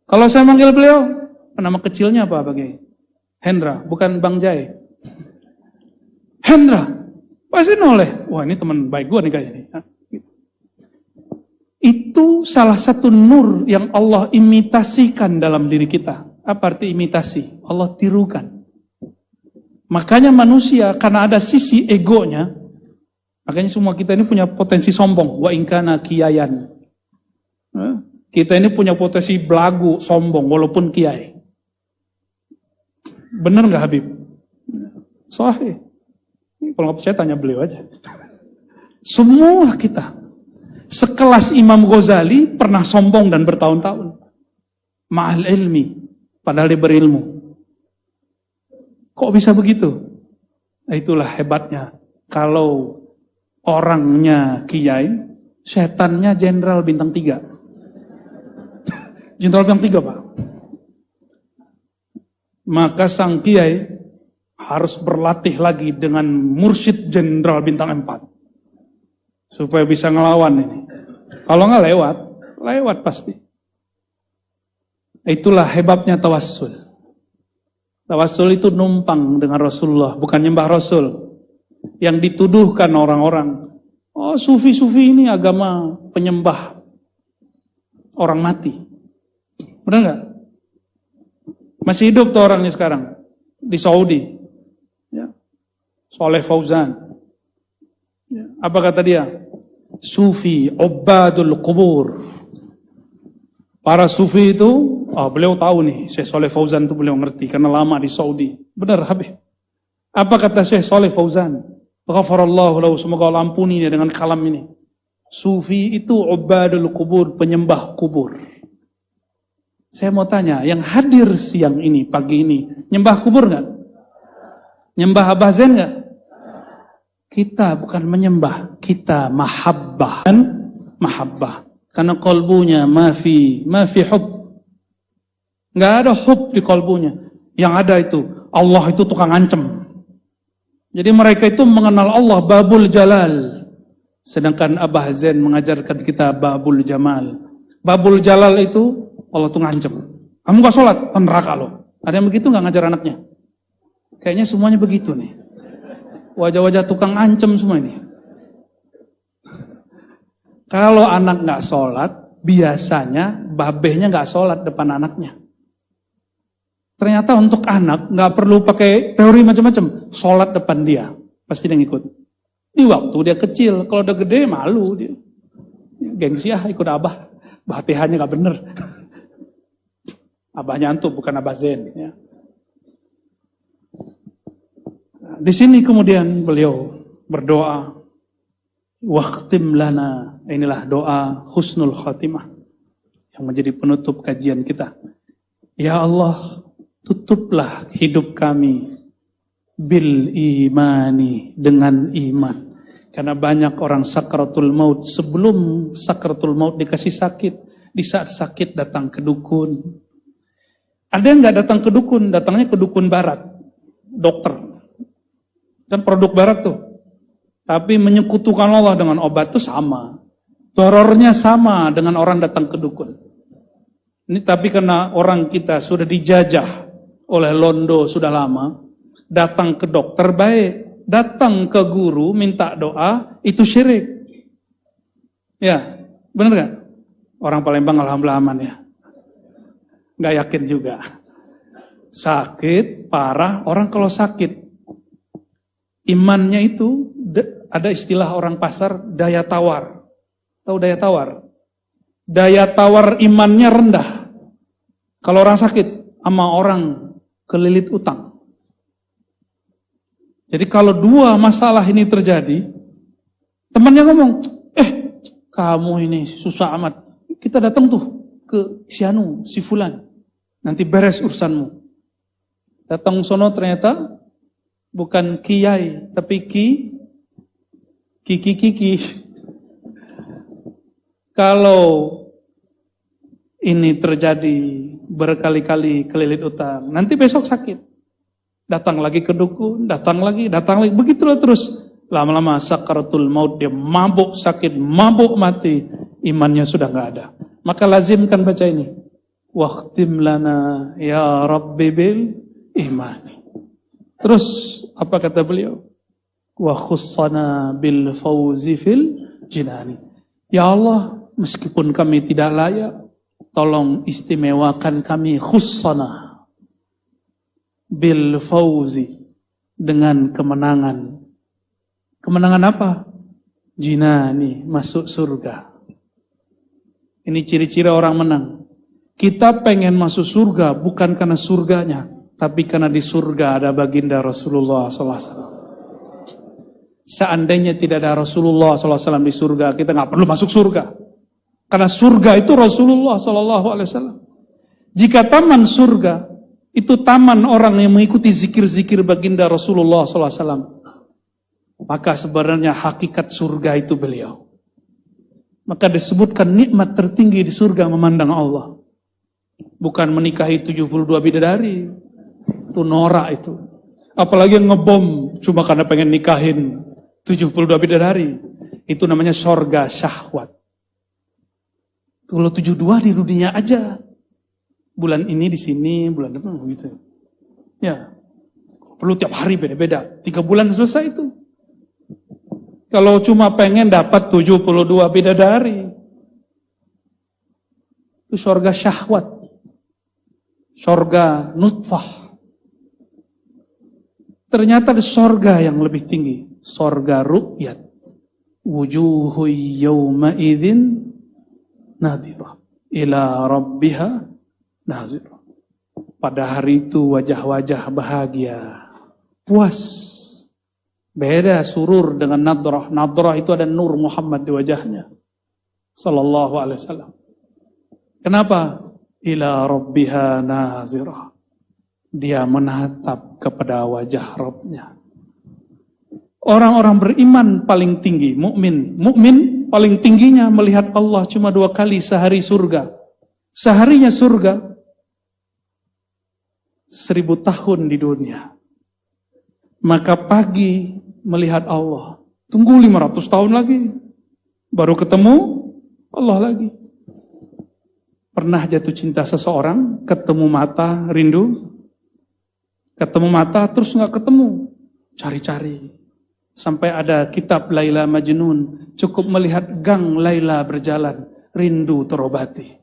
A: Kalau saya manggil beliau, nama kecilnya apa Pak Kiai? Hendra, bukan Bang Jai. Hendra, pasti noleh. Wah ini teman baik gue nih kayaknya. Itu salah satu nur yang Allah imitasikan dalam diri kita. Apa arti imitasi? Allah tirukan. Makanya manusia karena ada sisi egonya, makanya semua kita ini punya potensi sombong. Wa ingkana kiyayan. Kita ini punya potensi belagu, sombong, walaupun kiai. Benar nggak Habib? Sahih. Kalau nggak percaya tanya beliau aja. Semua kita. Sekelas Imam Ghazali pernah sombong dan bertahun-tahun. Ma'al ilmi. Padahal dia berilmu. Kok bisa begitu? Nah, itulah hebatnya. Kalau orangnya kiai, setannya jenderal bintang 3. Jenderal bintang 3 Pak. Maka sang kiai harus berlatih lagi dengan mursyid jenderal bintang 4. Supaya bisa ngelawan ini. Kalau nggak lewat pasti. Itulah hebatnya tawassul. Tawassul itu numpang dengan Rasulullah, bukan nyembah Rasul. Yang dituduhkan orang-orang, oh sufi-sufi ini agama penyembah orang mati. Benar nggak? Masih hidup tuh orangnya sekarang di Saudi. Ya. Soleh Fauzan. Ya. Apa kata dia? Sufi, ubadul kubur. Para sufi itu, beliau tahu nih, Syekh Soleh Fauzan itu beliau ngerti karena lama di Saudi. Benar Habib. Apa kata Syekh Soleh Fauzan? Ghafarallahu lahu, semoga Allah ampuni dia dengan kalam ini. Sufi itu ubadul kubur, penyembah kubur. Saya mau tanya, yang hadir siang ini, pagi ini, nyembah kubur nggak? Nyembah Abah Zain nggak? Kita bukan menyembah, kita mahabbah. Mahabbah. Karena kolbunya mafi hub. Nggak ada hub di kolbunya. Yang ada itu, Allah itu tukang ancem. Jadi mereka itu mengenal Allah babul jalal. Sedangkan Abah Zain mengajarkan kita babul jamal. Babul jalal itu, Allah tuh ngancem. Kamu gak sholat, neraka lo. Ada yang begitu gak ngajar anaknya? Kayaknya semuanya begitu nih. Wajah-wajah tukang ancem semua ini. Kalau anak nggak sholat, biasanya babehnya nggak sholat depan anaknya. Ternyata untuk anak nggak perlu pakai teori macam-macam, sholat depan dia pasti dia ngikut. Di waktu dia kecil, kalau udah gede malu dia. Gengsi ikut abah, Fatihahnya nggak bener. Abahnya antum bukan abah Zen. Ya. Di sini kemudian beliau berdoa, waqtim lana, inilah doa husnul khatimah yang menjadi penutup kajian kita. Ya Allah, tutuplah hidup kami bil imani, dengan iman. Karena banyak orang sakratul maut, sebelum sakratul maut dikasih sakit, di saat sakit datang ke dukun. Ada yang nggak datang ke dukun, datangnya ke dukun barat, dokter. Kan produk barat tuh. Tapi menyekutukan Allah dengan obat itu sama. Terornya sama dengan orang datang ke dukun. Ini tapi karena orang kita sudah dijajah oleh Londo sudah lama, datang ke dokter baik. Datang ke guru minta doa, itu syirik. Ya, benar gak? Orang Palembang alhamdulillah aman ya. Gak yakin juga. Sakit, parah, orang kalau sakit, imannya itu, ada istilah orang pasar, daya tawar. Tahu daya tawar? Daya tawar imannya rendah. Kalau orang sakit, sama orang kelilit utang. Jadi kalau dua masalah ini terjadi, temannya ngomong, kamu ini susah amat. Kita datang tuh ke si Anu, si Fulan. Nanti beres urusanmu. Datang sono ternyata bukan kiai, tapi kiki. Kalau ini terjadi berkali-kali kelilit utang, nanti besok sakit. Datang lagi ke dukun, datang lagi. Begitulah terus. Lama-lama sakaratul maut, dia mabuk sakit, mabuk mati. Imannya sudah gak ada. Maka lazimkan baca ini. Waqtim lana ya Rabbi bil imani. Terus apa kata beliau? Wa khussana bil fawzi fil jinani. Ya Allah, meskipun kami tidak layak, tolong istimewakan kami khussana bil fauzi, dengan kemenangan. Kemenangan apa? Jinani, masuk surga. Ini ciri-ciri orang menang. Kita pengen masuk surga bukan karena surganya, tapi karena di surga ada baginda Rasulullah SAW. Seandainya tidak ada Rasulullah SAW di surga, kita nggak perlu masuk surga. Karena surga itu Rasulullah SAW. Jika taman surga itu taman orang yang mengikuti zikir-zikir baginda Rasulullah SAW, maka sebenarnya hakikat surga itu beliau. Maka disebutkan nikmat tertinggi di surga memandang Allah. Bukan menikahi 72 bidadari. Itu norak itu. Apalagi yang ngebom cuma karena pengen nikahin 72 bidadari. Itu namanya surga syahwat. Kalau 72 di dunia aja. Bulan ini di sini, bulan depan gitu. Ya. Perlu tiap hari beda-beda. 3 bulan selesai itu. Kalau cuma pengen dapat 72 bidadari. Itu surga syahwat. Surga nutfah. Ternyata ada surga yang lebih tinggi. Surga ru'yat. Wujuhu yawma idzin nadhirah ila rabbiha nazirah. Pada hari itu wajah-wajah bahagia, puas. Beda surur dengan nadrah. Nadrah itu ada nur Muhammad di wajahnya. Sallallahu alaihi wasallam. Kenapa? Ila rabbiha nazirah. Dia menatap kepada wajah Rabbnya. Orang-orang beriman paling tinggi, mukmin. Mukmin paling tingginya melihat Allah cuma 2 kali sehari surga. Seharinya surga, 1000 tahun di dunia. Maka pagi melihat Allah, tunggu 500 tahun lagi, baru ketemu Allah lagi. Pernah jatuh cinta seseorang, ketemu mata, rindu, ketemu mata terus nggak ketemu, cari-cari, Sampai ada kitab Laila Majnun, cukup melihat gang Laila berjalan, rindu terobati.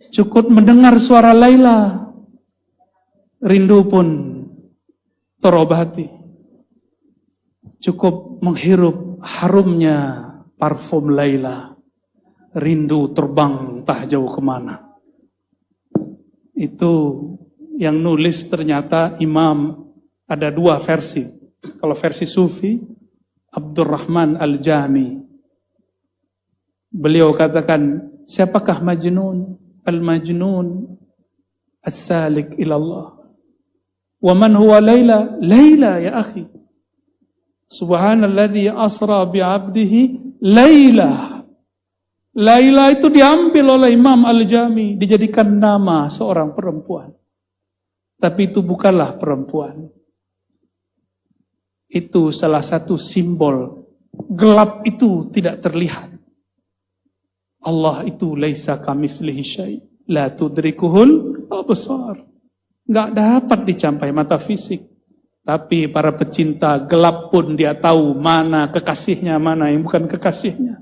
A: Cukup mendengar suara Laila, rindu pun terobati. Cukup menghirup harumnya parfum Laila, rindu terbang tak jauh kemana. Itu yang nulis ternyata Imam, ada dua versi. Kalau versi Sufi, Abdurrahman Al-Jami. Beliau katakan, siapakah Majnun? Al-Majnun As-Salik ilallah. Wa man huwa Laila? Laila ya akhi. Subhanalladzi asra bi'abdihi Laila. Laila itu diambil oleh Imam Al-Jami, dijadikan nama seorang perempuan. Tapi itu bukanlah perempuan. Itu salah satu simbol gelap itu tidak terlihat. Allah itu laisa kamitslihi syai', la tudrikuhul absar. Enggak dapat dicapai mata fisik. Tapi para pecinta gelap pun dia tahu mana kekasihnya, mana yang bukan kekasihnya.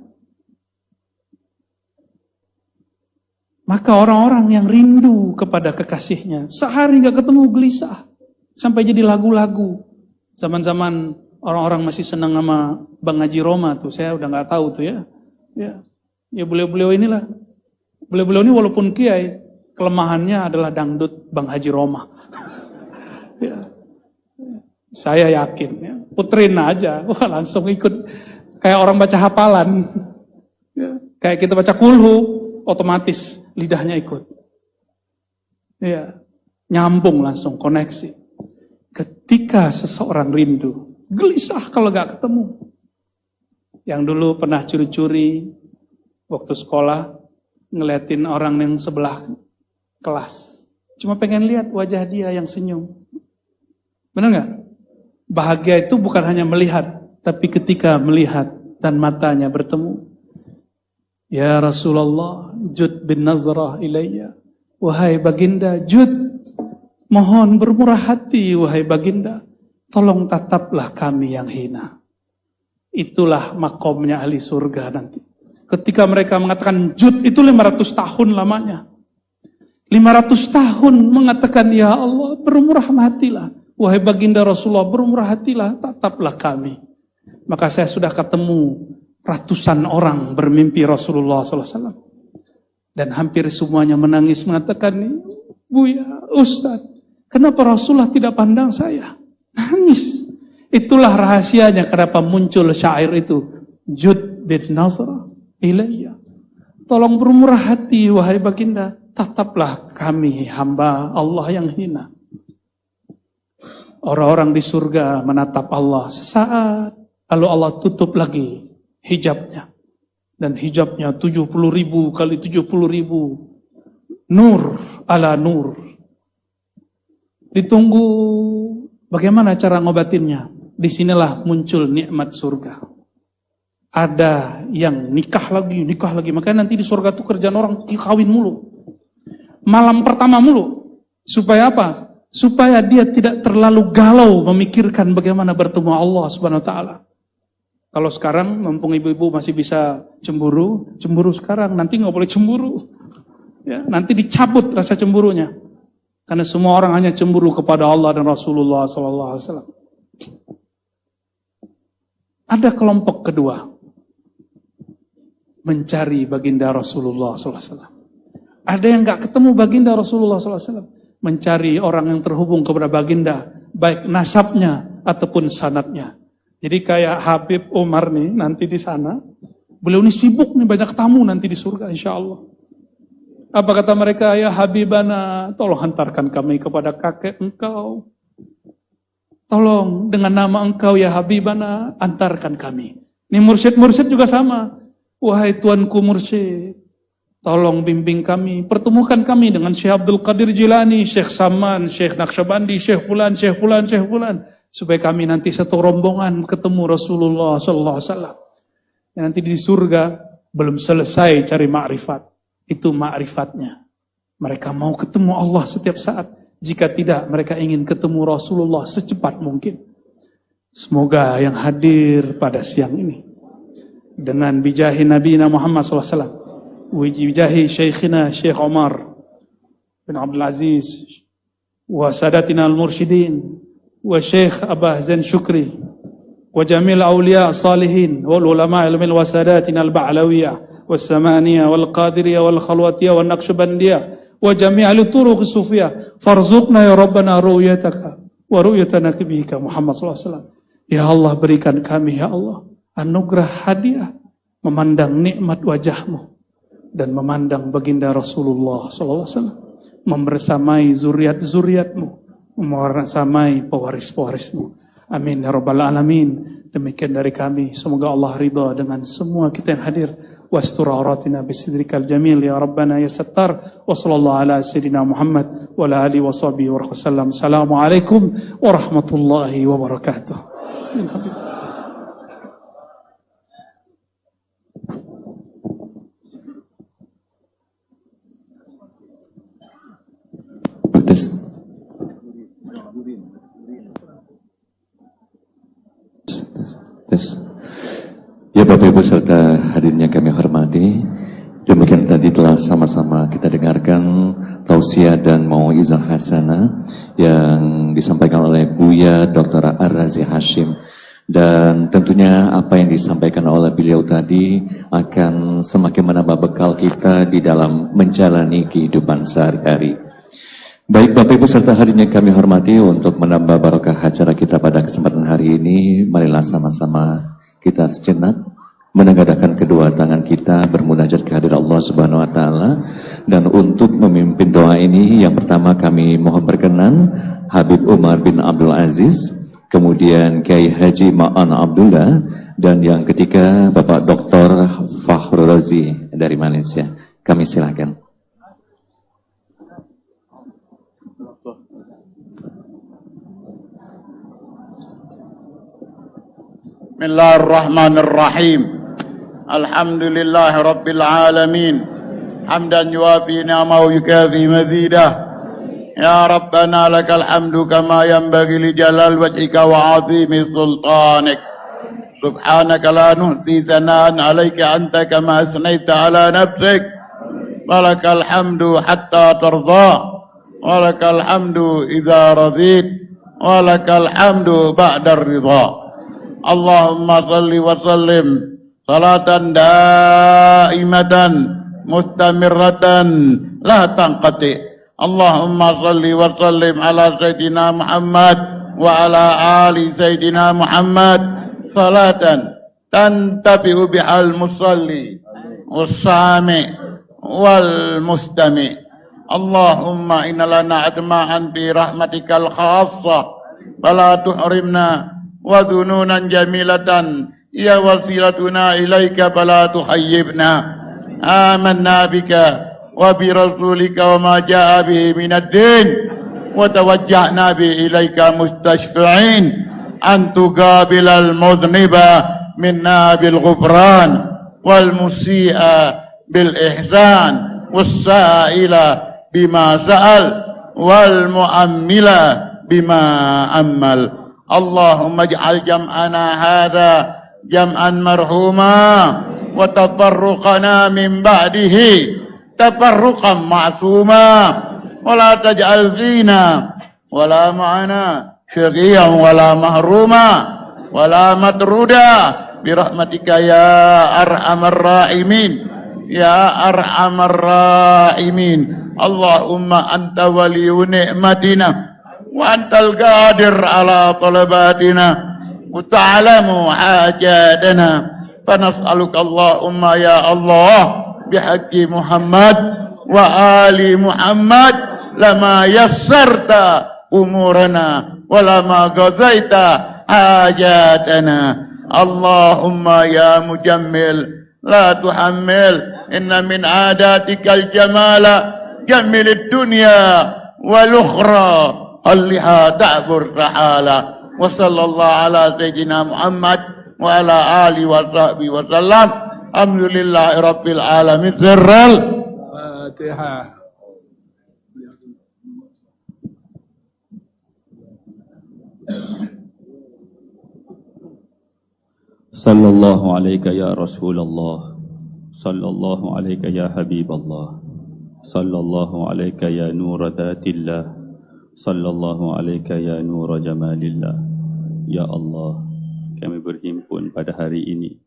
A: Maka orang-orang yang rindu kepada kekasihnya, sehari enggak ketemu gelisah. Sampai jadi lagu-lagu. Zaman-zaman orang-orang masih senang sama Bang Haji Roma tuh, saya udah nggak tahu tuh ya. Ya beliau-beliau inilah. Beliau-beliau ini walaupun kiai, kelemahannya adalah dangdut Bang Haji Roma. Ya. Saya yakin, ya. Puterin aja, wah langsung ikut kayak orang baca hafalan. Ya. Kayak kita baca kulhu, otomatis lidahnya ikut. Ya. Nyambung langsung, koneksi. Ketika seseorang rindu, gelisah kalau gak ketemu. Yang dulu pernah curi-curi waktu sekolah, ngeliatin orang yang sebelah kelas. Cuma pengen lihat wajah dia yang senyum. Benar gak? Bahagia itu bukan hanya melihat, tapi ketika melihat dan matanya bertemu. Ya Rasulullah, jud bin nazrah ilayya. Wahai baginda, jud. Mohon bermurah hati, wahai baginda. Tolong tataplah kami yang hina. Itulah makomnya ahli surga nanti. Ketika mereka mengatakan jud itu 500 tahun lamanya. 500 tahun mengatakan, ya Allah bermurah hatilah. Wahai baginda Rasulullah bermurah hatilah, tataplah kami. Maka saya sudah ketemu ratusan orang bermimpi Rasulullah SAW. Dan hampir semuanya menangis mengatakan, Buya, Ustaz. Kenapa Rasulullah tidak pandang saya? Nangis. Itulah rahasianya kenapa muncul syair itu. Jud bin nazrah ilayya. Tolong bermurah hati, wahai baginda. Tataplah kami hamba Allah yang hina. Orang-orang di surga menatap Allah sesaat. Lalu Allah tutup lagi hijabnya. Dan hijabnya 70.000 kali 70.000. Nur ala nur. Ditunggu bagaimana cara ngobatinnya. Disinilah muncul nikmat surga. Ada yang nikah lagi. Makanya nanti di surga itu kerjaan orang kawin mulu. Malam pertama mulu. Supaya apa? Supaya dia tidak terlalu galau memikirkan bagaimana bertemu Allah Subhanahu wa taala. Kalau sekarang mumpung ibu-ibu masih bisa cemburu sekarang, nanti nggak boleh cemburu. Ya, nanti dicabut rasa cemburunya. Karena semua orang hanya cemburu kepada Allah dan Rasulullah SAW. Ada kelompok kedua. Mencari baginda Rasulullah SAW. Ada yang gak ketemu baginda Rasulullah SAW. Mencari orang yang terhubung kepada baginda. Baik nasabnya ataupun sanadnya. Jadi kayak Habib Umar nih nanti di sana. Beliau ini sibuk nih, banyak tamu nanti di surga insya Allah. Apa kata mereka? Ya Habibana, tolong hantarkan kami kepada kakek engkau. Tolong dengan nama engkau ya Habibana, antarkan kami. Ini mursyid-mursyid juga sama. Wahai tuanku mursyid, tolong bimbing kami. Pertemukan kami dengan Syekh Abdul Qadir Jilani, Syekh Saman, Syekh Naqsyabandi, Syekh Fulan, Syekh Fulan, Syekh Fulan. Supaya kami nanti satu rombongan ketemu Rasulullah SAW. Nanti di surga belum selesai cari ma'rifat. Itu ma'rifatnya. Mereka mau ketemu Allah setiap saat. Jika tidak, mereka ingin ketemu Rasulullah secepat mungkin. Semoga yang hadir pada siang ini dengan bijahi Nabi Muhammad SAW, bijahi Syekhina Syekh Omar bin Abdul Aziz, wa sadatina al-mursyidin, wa Syekh Abah Zain Syukri, wa jamil awliya salihin, wal ulama ilmil wa sadatina al-ba'lawiyah, wa samaniyah, wal qadiriyah, wal khalwatiyah, wal naqsyabandiyah, wa jami'al turuq sufiyah, farzuqna ya Rabbana ru'yataka, wa ru'yata nabiyika Muhammad SAW. Ya Allah, berikan kami ya Allah anugerah hadiah memandang nikmat wajahmu dan memandang baginda Rasulullah SAW, membersamai zuriat-zuriatmu, membersamai pewaris-pewarismu. Amin ya rabbal alamin. Demikian dari kami, semoga Allah ridha dengan semua kita yang hadir. Wastur auratina bisidrikal jamil ya rabbana ya sattar. Wa sallallahu ala sayyidina Muhammad wa ala alihi wa sahbihi wa sallam. Assalamualaikum warahmatullahi wabarakatuh.
B: Tes. Ya Bapak Ibu serta hadirnya kami hormati, demikian tadi telah sama-sama kita dengarkan tausiah dan mau'izah hasanah yang disampaikan oleh Buya Dr. Ar-Razi Hashim. Dan tentunya apa yang disampaikan oleh beliau tadi akan semakin menambah bekal kita di dalam menjalani kehidupan sehari-hari. Baik Bapak Ibu serta hadirnya kami hormati, untuk menambah barokah acara kita pada kesempatan hari ini, marilah sama-sama kita sejenak menengadahkan kedua tangan kita bermunajat kehadirat Allah Subhanahu wa taala. Dan untuk memimpin doa ini, yang pertama kami mohon berkenan Habib Umar bin Abdul Aziz, kemudian Kiai Haji Ma'an Abdullah, dan yang ketiga Bapak Dr. Fakhrul Razi dari Malaysia. Kami silakan.
C: Bismillahirrahmanirrahim. Alhamdulillah Rabbil Alamin. Hamdan yuafi ni'amahu yukafi mazidah. Ya Rabbana lakal hamdu kama yanbaghi li jalal wajhika wa azimi sultanik. Subhanaka la nuhsi sana'an alayka anta kama asnaita ala nafsik. Walakal hamdu hatta tarda. Walakal hamdu idza radit. Walakal hamdu ba'da ridha. Allahumma salli wa sallim salatan daimatan mustamirratan la tanqati. Allahumma salli wa sallim ala sayyidina Muhammad wa ala ali sayyidina Muhammad salatan tantabi'u bihal musalli wassami wal mustami. Allahumma inna lana atma'an bi rahmatikal khassah fala tuhrimna wa dhununan jamilatan ya wasilatuna ilaika fala tuhayyibna. Amanna bika wa bi rasulika wa ma jaa bihi minad din wa tawajjahna bi ilaika mustashfi'in an tuqabilal mudhniba minna bil ghufran wal musi'a bil ihsan was sa'ila bima sa'al wal mu'ammila bima ammal. Allahumma ij'al jam'ana hadha jam'an marhuma wa tafarruqana min ba'dihi tafarruqan ma'suma wa la taj'al fina wa la ma'ana syaqiyan wa la mahruma wa la matruda bi rahmatika ya arhamar rahimin ya arhamar rahimin. Allahumma anta waliyyu ni'matina wa antal qadir ala talabatina wa ta'lamu hajatana fa nas'aluka Allahumma ya Allah bihaqqi Muhammad wa ali Muhammad lama yassarta umurana wa lama qazaita hajatana. Allahumma ya mujammil la tuhammil, inna min adatikal jamala jamilid dunya wal ukhra alliha ta'bur ta'ala. Wa sallallahu ala sayyidina Muhammad wa ala alihi wa sahbihi wa sallam. Alhamdulillahi rabbil alamin. Sirral Fatihah.
D: Sallallahu alaika ya Rasulullah, sallallahu alaika ya Habiballah, sallallahu alaika ya nur dhatillah, sallallahu alaika ya nur jamalillah. Ya Allah, kami berhimpun pada hari ini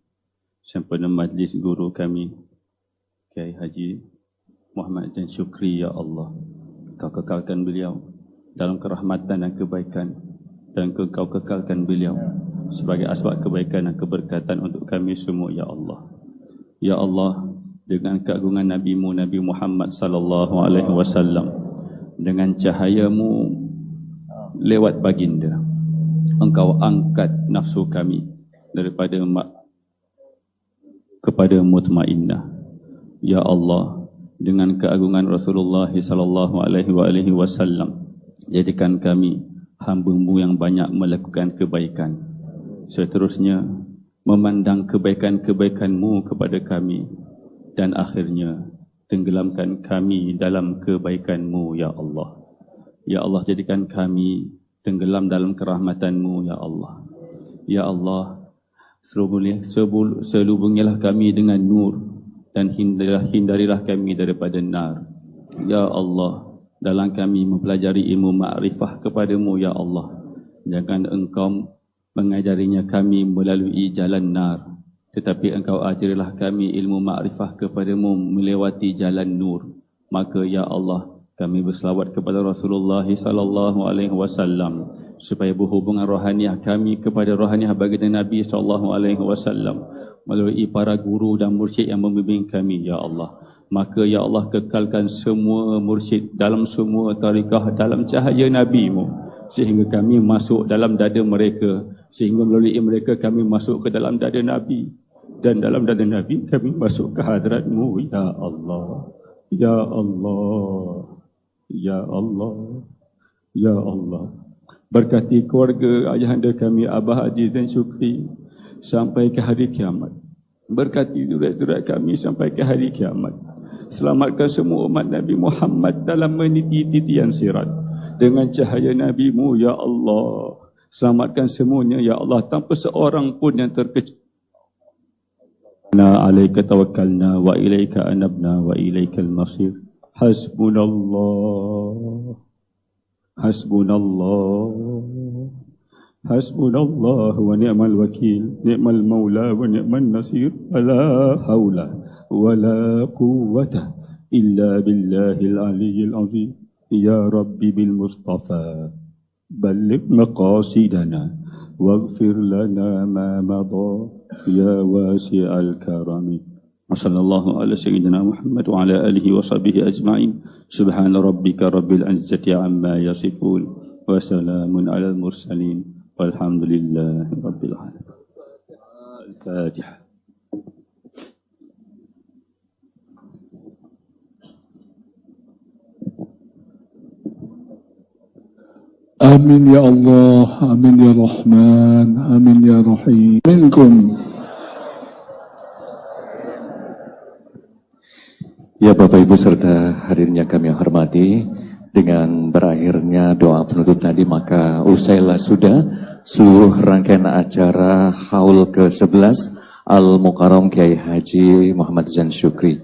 D: sempena majlis guru kami Kiai Haji Muhammad Jan Syukri. Ya Allah, Kau kekalkan beliau dalam kerahmatan dan kebaikan, dan Kau kekalkan beliau sebagai asbab kebaikan dan keberkatan untuk kami semua. Ya Allah, ya Allah, dengan keagungan Nabi-Mu Nabi Muhammad sallallahu alaihi wasallam, dengan cahayamu lewat baginda, Engkau angkat nafsu kami daripada kepada mutmainnah. Ya Allah, dengan keagungan Rasulullah sallallahu alaihi wasallam, jadikan kami hamba-Mu yang banyak melakukan kebaikan. Seterusnya memandang kebaikan-kebaikan-Mu kepada kami, dan akhirnya tenggelamkan kami dalam kebaikan-Mu. Ya Allah, ya Allah, jadikan kami tenggelam dalam kerahmatan-Mu. Ya Allah, ya Allah, selubungilah kami dengan nur, dan hindarilah kami daripada nar. Ya Allah, dalam kami mempelajari ilmu ma'rifah kepada-Mu. Ya Allah, jangan Engkau mengajarinya kami melalui jalan nar, tetapi Engkau ajarilah kami ilmu ma'rifah kepada-Mu melewati jalan nur. Maka ya Allah, kami berselawat kepada Rasulullah sallallahu alaihi wasallam supaya berhubungan rohaniah kami kepada rohaniah baginda Nabi sallallahu alaihi wasallam melalui para guru dan mursyid yang membimbing kami. Ya Allah, maka ya Allah, kekalkan semua mursyid dalam semua tarikah dalam cahaya Nabi-Mu, sehingga kami masuk dalam dada mereka, sehingga melalui mereka kami masuk ke dalam dada Nabi, dan dalam dada Nabi kami masuk ke hadrat-Mu. Ya Allah, ya Allah, ya Allah, ya Allah, berkati keluarga ayahanda kami Abah Haji Jan Syukri sampai ke hari kiamat. Berkati zuriat-zuriat kami sampai ke hari kiamat. Selamatkan semua umat Nabi Muhammad dalam meniti titian sirat dengan cahaya Nabi-Mu. Ya Allah, selamatkan semuanya. Ya Allah, tanpa seorang pun yang terkecuali. Alaika tawakkalna wa ilaika anabna wa ilaikal masir. Hasbunallah, hasbunallah, hasbunallah wa ni'mal wakil, ni'mal maula wa ni'mal nasir. La haula wa la quwwata illa billahil aliyyil azim. Ya Rabbi bil Mustafa balligh maqasidana waghfir lana ma madha ya wasi'al karami. Wassallallahu ala sayyidina Muhammad wa ala alihi wa sahbihi ajma'in. Subhana rabbika rabbil izzati amma yasifun wa salamun alal mursalin walhamdulillahi rabbil alamin. Al-Fatiha.
E: Amin ya Allah, amin ya Rahman, amin ya Rahim. Minkum.
B: Ya Bapak Ibu serta hadirin yang kami hormati, dengan berakhirnya doa penutup tadi, maka usailah sudah seluruh rangkaian acara Haul ke-11 Al-Mukarram Kiai Haji Muhammad Jan Syukri.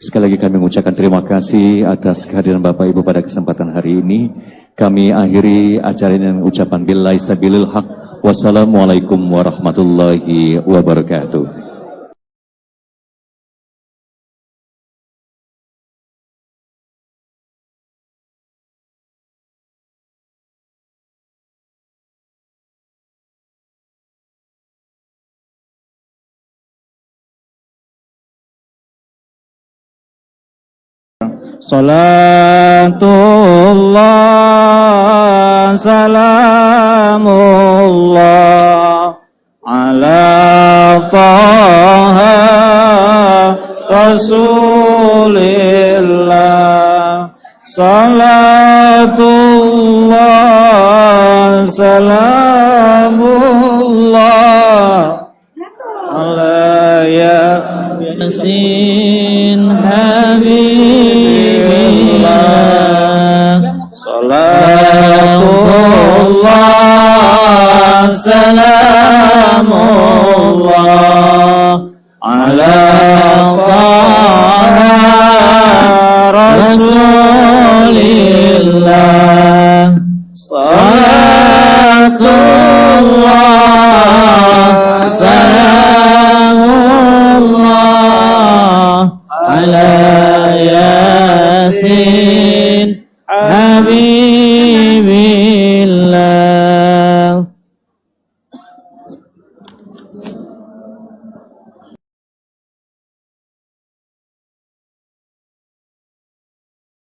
B: Sekali lagi kami mengucapkan terima kasih atas kehadiran Bapak Ibu pada kesempatan hari ini. Kami akhiri acara ini dengan ucapan billahi sabilil haq. Wassalamualaikum warahmatullahi wabarakatuh.
F: Salatullah, salamullah ala taha rasulillah. Salatullah, salamullah ala yasin habibillah. Salatullah, salamullah Salatullah Salamullah Ala Yasin